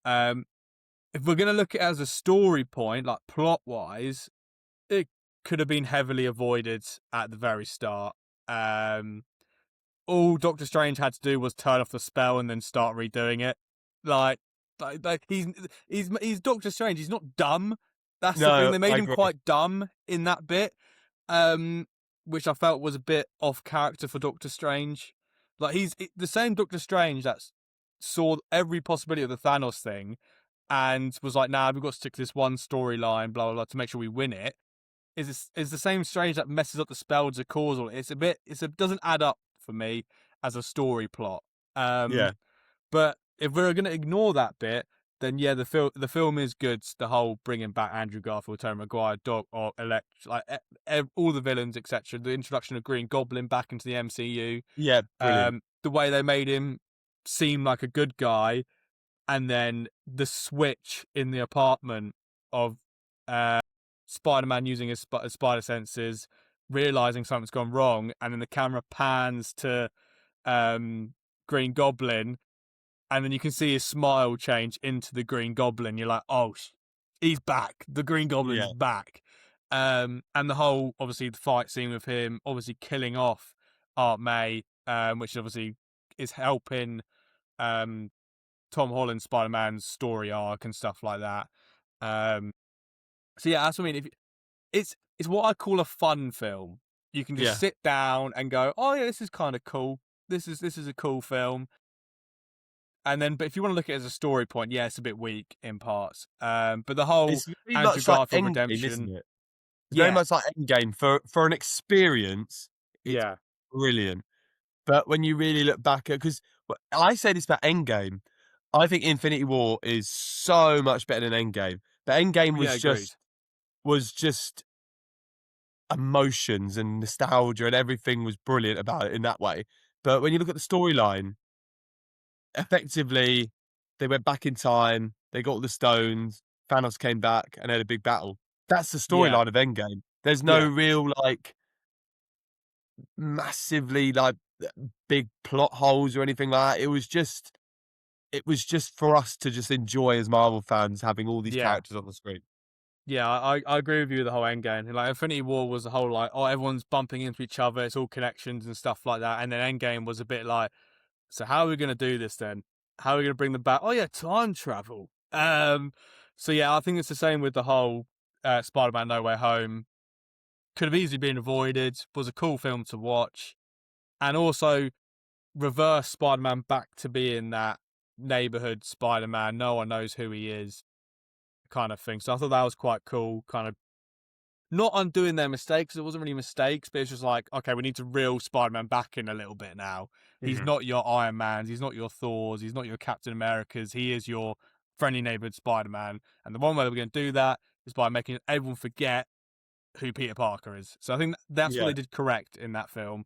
B: Um, if we're gonna look at it as a story point, like plot wise, it could have been heavily avoided at the very start. Um, all Doctor Strange had to do was turn off the spell and then start redoing it. Like, he's Doctor Strange. He's not dumb. That's the thing.
A: no,
B: They
A: I
B: made him
A: agree.
B: quite dumb in that bit, um, which I felt was a bit off character for Doctor Strange. Like the same Doctor Strange that saw every possibility of the Thanos thing and was like, "Nah, we've got to stick to this one storyline, blah blah blah, to make sure we win it." Is the same Strange that messes up the spell to cause all. It doesn't add up for me as a story plot.
A: Yeah,
B: But if we're going to ignore that bit, then yeah, the film is good. The whole bringing back Andrew Garfield, Tobey Maguire, Doc, or like all the villains, etc. The introduction of Green Goblin back into the MCU.
A: yeah, brilliant.
B: The way they made him seem like a good guy, and then the switch in the apartment of uh, Spider-Man using his spider senses, realizing something's gone wrong, and then the camera pans to um, Green Goblin and then you can see his smile change into the Green Goblin. You're like, oh, he's back. The Green Goblin's
A: Yeah.
B: back. And the whole, obviously, the fight scene with him, obviously killing off Aunt May, which obviously is helping um, Tom Holland Spider-Man's story arc and stuff like that. So yeah, that's what I mean. It's what I call a fun film. You can just
A: Yeah.
B: sit down and go, oh yeah, this is kind of cool. This is a cool film. And then, but if you want to look at it as a story point, yeah, it's a bit weak in parts. But the whole
A: It's very
B: Andrew
A: much like
B: Garfield
A: Endgame, isn't
B: redemption,
A: it? It's very
B: yeah,
A: much like Endgame. For an experience, it's
B: yeah,
A: brilliant. But when you really look back at, because I say this about Endgame, I think Infinity War is so much better than Endgame. But Endgame
B: yeah, agreed.
A: was just emotions and nostalgia, and everything was brilliant about it in that way. But when you look at the storyline, effectively, they went back in time, they got all the stones, Thanos came back and had a big battle. That's the
B: Yeah,
A: storyline of Endgame. There's no
B: yeah,
A: real, like, massively, like, big plot holes or anything like that. It was just for us to just enjoy as Marvel fans having all these
B: yeah.
A: characters on the screen.
B: Yeah, I agree with you with the whole Endgame. Like Infinity War was the whole like, oh, everyone's bumping into each other, it's all connections and stuff like that. And then Endgame was a bit like, so how are we gonna do this then? How are we gonna bring them back? Oh yeah, time travel. So yeah, I think it's the same with the whole Spider-Man No Way Home. Could have easily been avoided. Was a cool film to watch, and also reverse Spider-Man back to being that neighborhood Spider-Man. No one knows who he is, kind of thing. So I thought that was quite cool. Kind of not undoing their mistakes. It wasn't really mistakes, but it's just like, okay, we need to reel Spider-Man back in a little bit now. He's
A: Mhm.
B: not your Iron Mans. He's not your Thors. He's not your Captain Americas. He is your friendly neighborhood Spider-Man. And the one way we're going to do that is by making everyone forget who Peter Parker is. So I think that's what
A: Yeah.
B: they did correct in that film.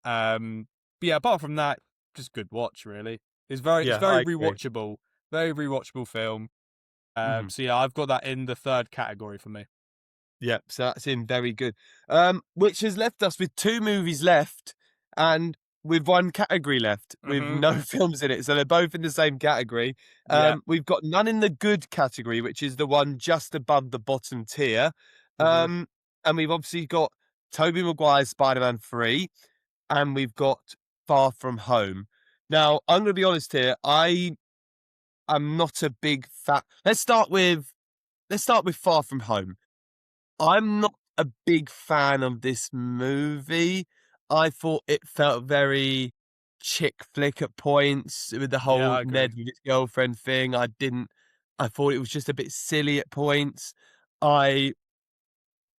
B: But yeah, apart from that, just good watch really. It's
A: Yeah,
B: very
A: I agree.
B: rewatchable, very rewatchable film.
A: Mhm.
B: So yeah, I've got that in the third category for me.
A: Yeah, so that's in very good. Which has left us with 2 movies left and with 1 category left with
B: Hmm.
A: no films in it, so they're both in the same category.
B: Yeah.
A: We've got none in the good category, which is the one just above the bottom tier.
B: Hmm.
A: Um, and we've obviously got Tobey Maguire's Spider-Man 3, and we've got Far From Home. Now, I'm gonna be honest here, I am not a big fan. Let's start with Far From Home. I'm not a big fan of this movie. I thought it felt very chick flick at points with the
B: Yeah,
A: whole
B: I agree.
A: Ned with his girlfriend thing. I thought it was just a bit silly at points. I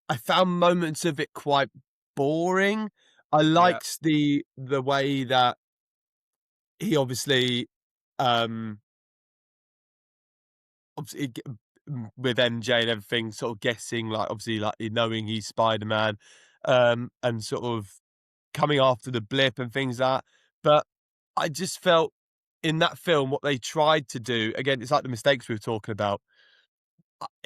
A: I found moments of it quite boring. I
B: Yeah.
A: liked the way that he obviously, um obviously with MJ and everything, sort of guessing, like, obviously, like, knowing he's Spider-Man, and sort of coming after the blip and things like that. But I just felt in that film, what they tried to do, again, it's like the mistakes we were talking about.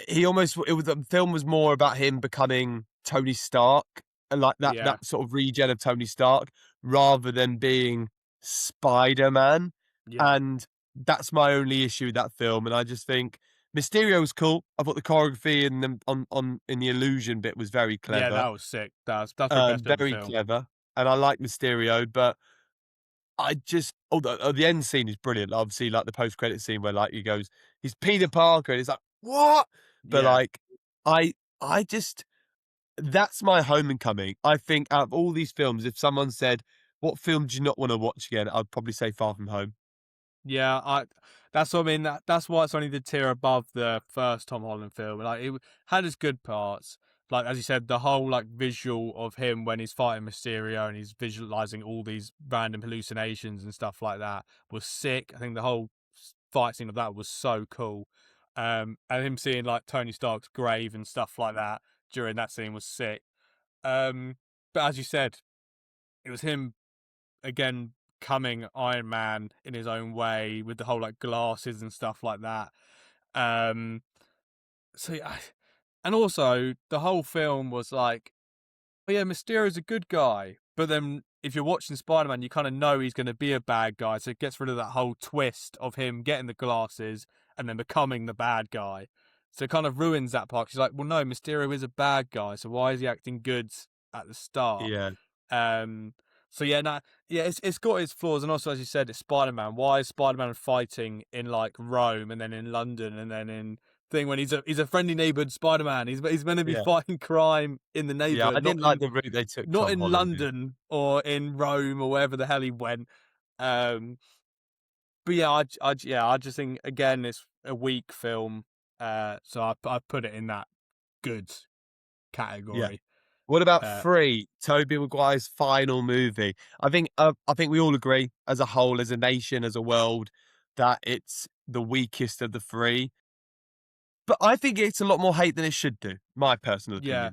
A: He almost, it was, the film was more about him becoming Tony Stark and like
B: Yeah.
A: that sort of regen of Tony Stark rather than being Spider-Man.
B: Yeah.
A: And that's my only issue with that film. And I just think Mysterio was cool. I thought the choreography and the on in the illusion bit was very
B: Yeah,
A: clever.
B: that was sick. That's the best bit of the
A: Very
B: film.
A: clever. And I like Mysterio, but I just, the end scene is brilliant. Obviously, like the post-credit scene where like he goes, he's Peter Parker, and it's like, what? But
B: Yeah.
A: like, I just, that's my homecoming. I think out of all these films, if someone said, what film do you not want to watch again? I'd probably say Far From Home.
B: Yeah, that's what I mean. That's why it's only the tier above the first Tom Holland film. Like had its good parts. Like as you said, the whole like visual of him when he's fighting Mysterio and he's visualizing all these random hallucinations and stuff like that was sick. I think the whole fight scene of that was so cool. And him seeing like Tony Stark's grave and stuff like that during that scene was sick. But as you said, it was him again coming Iron Man in his own way with the whole like glasses and stuff like that. Um, so yeah, and also the whole film was like, oh yeah, Mysterio's a good guy, but then if you're watching Spider-Man, you kind of know he's going to be a bad guy, so it gets rid of that whole twist of him getting the glasses and then becoming the bad guy. So it kind of ruins that part. She's like, well, no, Mysterio is a bad guy, so why is he acting good at the start?
A: Yeah,
B: Um, so yeah, no, yeah, it's got its flaws, and also as you said, it's Spider-Man. Why is Spider-Man fighting in like Rome and then in London and then in thing when he's a friendly neighborhood Spider-Man? He's meant to be
A: yeah,
B: fighting crime in the
A: yeah. I
B: neighborhood,
A: didn't like the route they took
B: not
A: Tom
B: in
A: Holland in.
B: London or in Rome or wherever the hell he went. Um, but yeah, I just think again it's a weak film. So I put it in that good
A: Yeah.
B: category.
A: What about
B: Uh,
A: 3? Tobey Maguire's final movie. I think we all agree, as a whole, as a nation, as a world, that it's the weakest of the 3. But I think it's a lot more hate than it should do. My personal
B: yeah,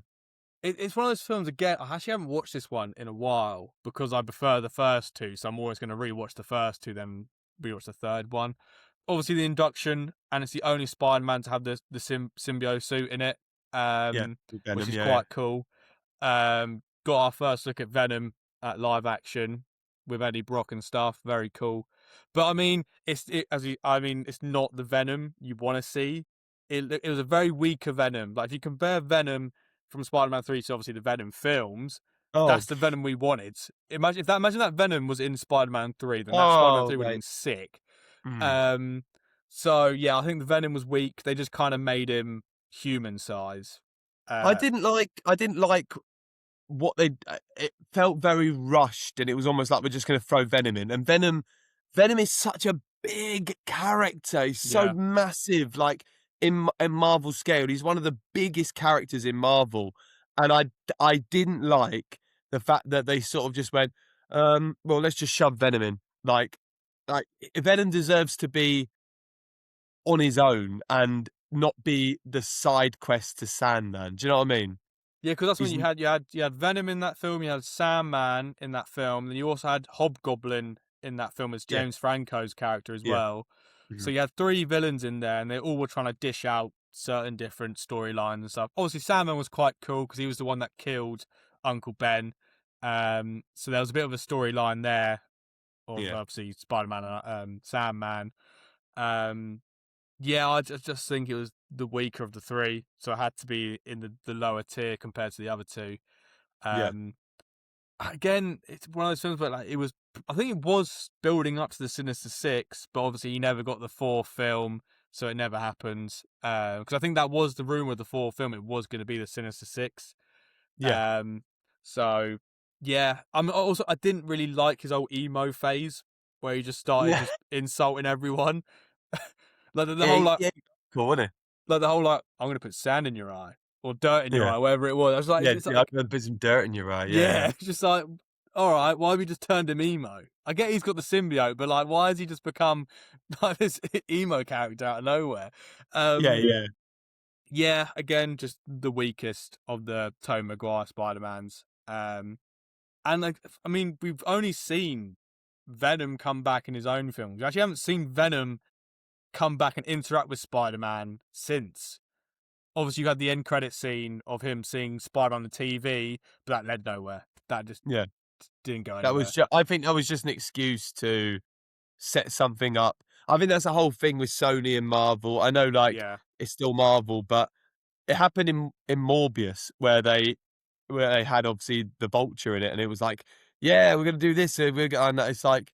A: opinion.
B: it's one of those films again. I actually haven't watched this one in a while because I prefer the first two, so I'm always going to rewatch the first two, then rewatch the third one. Obviously, the induction, and it's the only Spider-Man to have the symbiote suit in it,
A: Yeah,
B: which
A: Venom.
B: is
A: Yeah, yeah,
B: quite cool. Got our first look at Venom at live action with Eddie Brock and stuff. Very cool. But I mean, it's not the Venom you want to see. It was a very weaker Venom. Like if you compare Venom from Spider-Man 3 to obviously the Venom films,
A: Oh,
B: that's the Venom we wanted. Imagine that Venom was in Spider-Man 3, then that Spider-Man
A: oh,
B: 3 would have been
A: mate.
B: sick.
A: Mm.
B: Um, so yeah, I think the Venom was weak. They just kind of made him human size.
A: I
B: Uh,
A: didn't like. I didn't like what they. It felt very rushed, and it was almost like we're just going to throw Venom in. And Venom is such a big character. He's so
B: yeah.
A: massive. Like in Marvel scale, he's one of the biggest characters in Marvel. And I didn't like the fact that they sort of just went, well, let's just shove Venom in. Like Venom deserves to be on his own and not be the side quest to Sandman. Do you know what I mean?
B: Yeah, because that's when
A: He's
B: you had Venom in that film, you had Sandman in that film, and you also had Hobgoblin in that film as
A: yeah,
B: James Franco's character as
A: yeah.
B: well. So
A: Mhm.
B: you had 3 villains in there, and they all were trying to dish out certain different storylines and stuff. Obviously, Sandman was quite cool because he was the one that killed Uncle Ben. So there was a bit of a storyline there of
A: Yeah,
B: obviously Spider-Man and Sandman. Um, yeah, I just think it was the weaker of the 3, so it had to be in the lower tier compared to the other 2.
A: yeah,
B: Um, Again, it's one of those films where like it was. I think it was building up to the Sinister Six, but obviously he never got the 4th film, so it never happened. Because I think that was the rumor of the 4th film; it was going to be the Sinister Six.
A: yeah,
B: Um, so yeah, I didn't really like his old emo phase where he just started
A: yeah.
B: just insulting everyone. Like the whole
A: Yeah, cool, isn't it?
B: I'm gonna put sand in your eye or dirt in your
A: Yeah,
B: eye, whatever it was. I was like,
A: yeah,
B: it's
A: yeah. I'm
B: like,
A: gonna put some dirt in your eye. Yeah,
B: yeah, it's just like, all right, why have we just turned him emo? I get he's got the symbiote, but like, why has he just become like this emo character out of nowhere?
A: yeah,
B: Um,
A: yeah,
B: yeah, again, just the weakest of the Tobey Maguire Spider-Mans. And like, I mean, we've only seen Venom come back in his own films. We actually haven't seen Venom come back and interact with Spider-Man since. Obviously, you had the end credit scene of him seeing Spider on the TV, but that led nowhere. That just
A: yeah.
B: didn't go
A: That was
B: anywhere.
A: just. I think that was just an excuse to set something up. I think that's the whole thing with Sony and Marvel. I know, like
B: Yeah.
A: it's still Marvel, but it happened in Morbius where they had obviously the Vulture in it, and it was like, yeah, we're gonna do this, and it's like,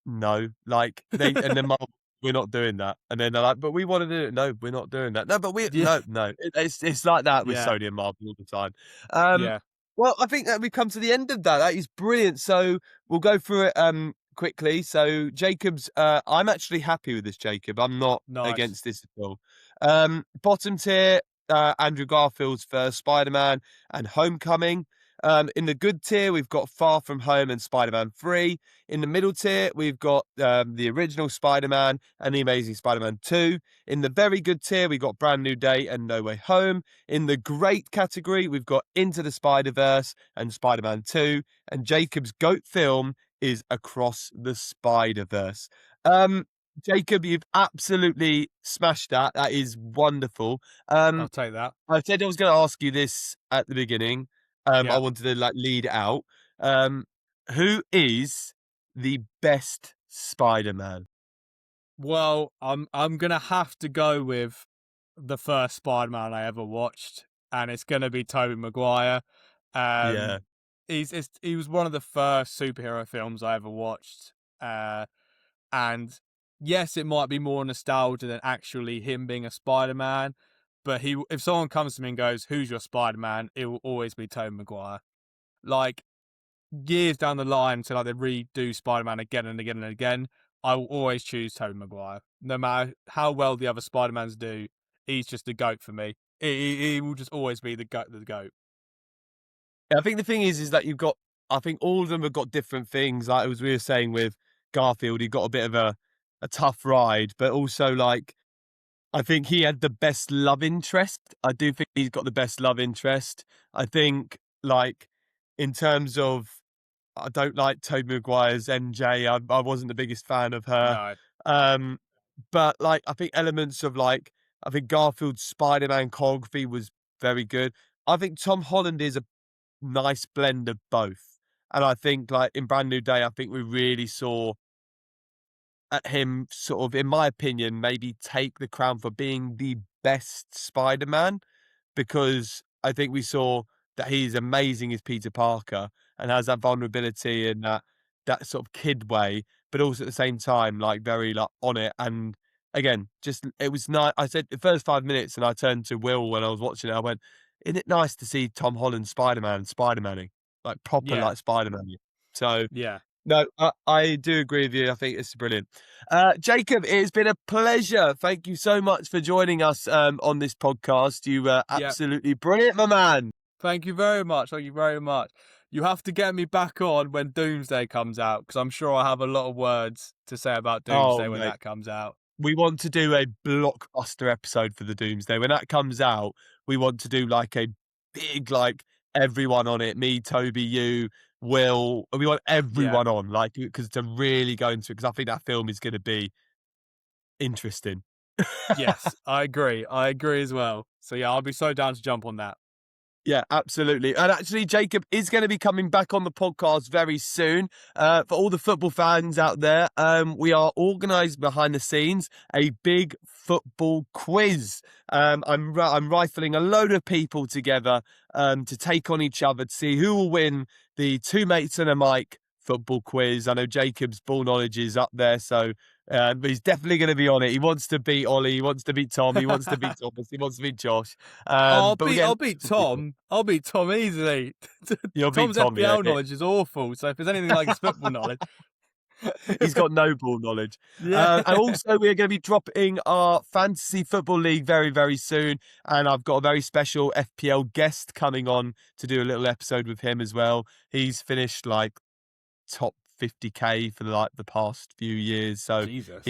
A: no, like and then Marvel, we're not doing that, and then they're like, but we want to do it. No, we're not doing that. No, but we
B: Yeah.
A: no, no. It's like that with
B: Yeah.
A: Sony and Marvel all the time. Um,
B: Yeah.
A: well, I think that we come to the end of that. That is brilliant. So we'll go through it quickly. So Jacob's, I'm actually happy with this, Jacob. I'm not
B: Nice.
A: against this at all. Bottom tier, Andrew Garfield's first Spider-Man and Homecoming. In the good tier, we've got Far From Home and Spider-Man 3. In the middle tier, we've got the original Spider-Man and The Amazing Spider-Man 2. In the very good tier, we've got Brand New Day and No Way Home. In the great category, we've got Into the Spider-Verse and Spider-Man 2. And Jacob's GOAT film is Across the Spider-Verse. Jacob, you've absolutely smashed that. That is wonderful.
B: I'll take that.
A: I said I was going to ask you this at the beginning. I
B: Yeah.
A: wanted to like lead it out. Um, Who is the best Spider-Man?
B: Well, I'm gonna have to go with the first Spider-Man I ever watched, and it's gonna be Tobey Maguire.
A: Yeah.
B: Um, he was one of the first superhero films I ever watched. And yes, it might be more nostalgia than actually him being a Spider-Man. But if someone comes to me and goes, "Who's your Spider-Man?" It will always be Tobey Maguire. Like years down the line, until like they redo Spider-Man again and again and again, I will always choose Tobey Maguire. No matter how well the other Spider-Mans do, he's just the GOAT for me. He will just always be the GOAT. The GOAT.
A: I think the thing is that I think all of them have got different things. Like as we were saying with Garfield, he got a bit of a tough ride, but also like I think he had the best love interest. I do think he's got the best love interest. I think like in terms of I don't like Tobey Maguire's MJ. I wasn't the biggest fan of her.
B: No.
A: Um, but like I think elements of like I think Garfield's Spider-Man choreography was very good. I think Tom Holland is a nice blend of both. And I think like in Brand New Day, I think we really saw at him sort of, in my opinion, maybe take the crown for being the best Spider-Man because I think we saw that he's amazing as Peter Parker and has that vulnerability and that sort of kid way, but also at the same time, like very like on it. And again, just it was nice. I said the first 5 minutes, and I turned to Will when I was watching it. I went, "Isn't it nice to see Tom Holland Spider-Man, Spider-Maning like proper
B: Yeah.
A: like Spider-Man?" So
B: Yeah.
A: no, I do agree with you. I think it's brilliant. Jacob, it has been a pleasure. Thank you so much for joining us on this podcast. You were
B: Yeah.
A: absolutely brilliant, my man.
B: Thank you very much. Thank you very much. You have to get me back on when Doomsday comes out, because I'm sure I have a lot of words to say about
A: Oh,
B: Doomsday when
A: mate.
B: that comes out.
A: We want to do a blockbuster episode for the Doomsday. When that comes out, we want to do like a big, like everyone on it. Me, Toby, you, Will. We want
B: Yeah.
A: everyone on, like, because to really go into it, because I think that film is going to be interesting.
B: Yes, I agree. I agree as well. So yeah, I'll be so down to jump on that.
A: Yeah, absolutely. And actually, Jacob is going to be coming back on the podcast very soon. For all the football fans out there, we are organised behind the scenes a big football quiz. I'm rifling a load of people together to take on each other to see who will win the Two Mates and a Mic football quiz. I know Jacob's ball knowledge is up there, so but he's definitely going to be on it. He wants to beat Ollie. He wants to beat Tom. He wants to beat Thomas. He wants to beat Josh. But we get
B: I'll beat Tom. I'll beat Tom easily.
A: You'll beat
B: Tom's
A: Tom, yeah.
B: FPL knowledge is awful. So if there's anything like his football knowledge,
A: He's got no ball knowledge.
B: yeah,
A: And also, we're going to be dropping our Fantasy Football League very, very soon. And I've got a very special FPL guest coming on to do a little episode with him as well. He's finished like top 50k for like the past few years. So
B: Jesus.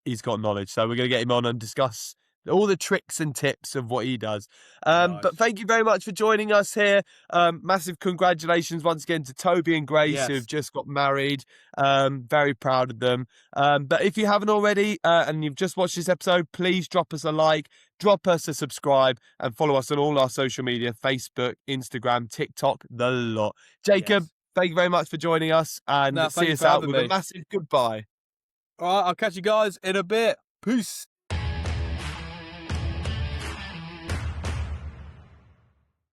A: he's got knowledge. So we're going to get him on and discuss all the tricks and tips of what he does.
B: Nice.
A: But thank you very much for joining us here. Massive congratulations once again to Toby and Grace
B: Yes.
A: who've just got married. Very proud of them. But if you haven't already and you've just watched this episode, please drop us a like, drop us a subscribe, and follow us on all our social media: Facebook, Instagram, TikTok, the lot. Jacob,
B: Yes.
A: thank you very much for joining us, and
B: No, thank
A: see
B: you
A: us
B: for
A: out
B: having
A: with a
B: me.
A: massive goodbye.
B: All right, I'll catch you guys in a bit. Peace.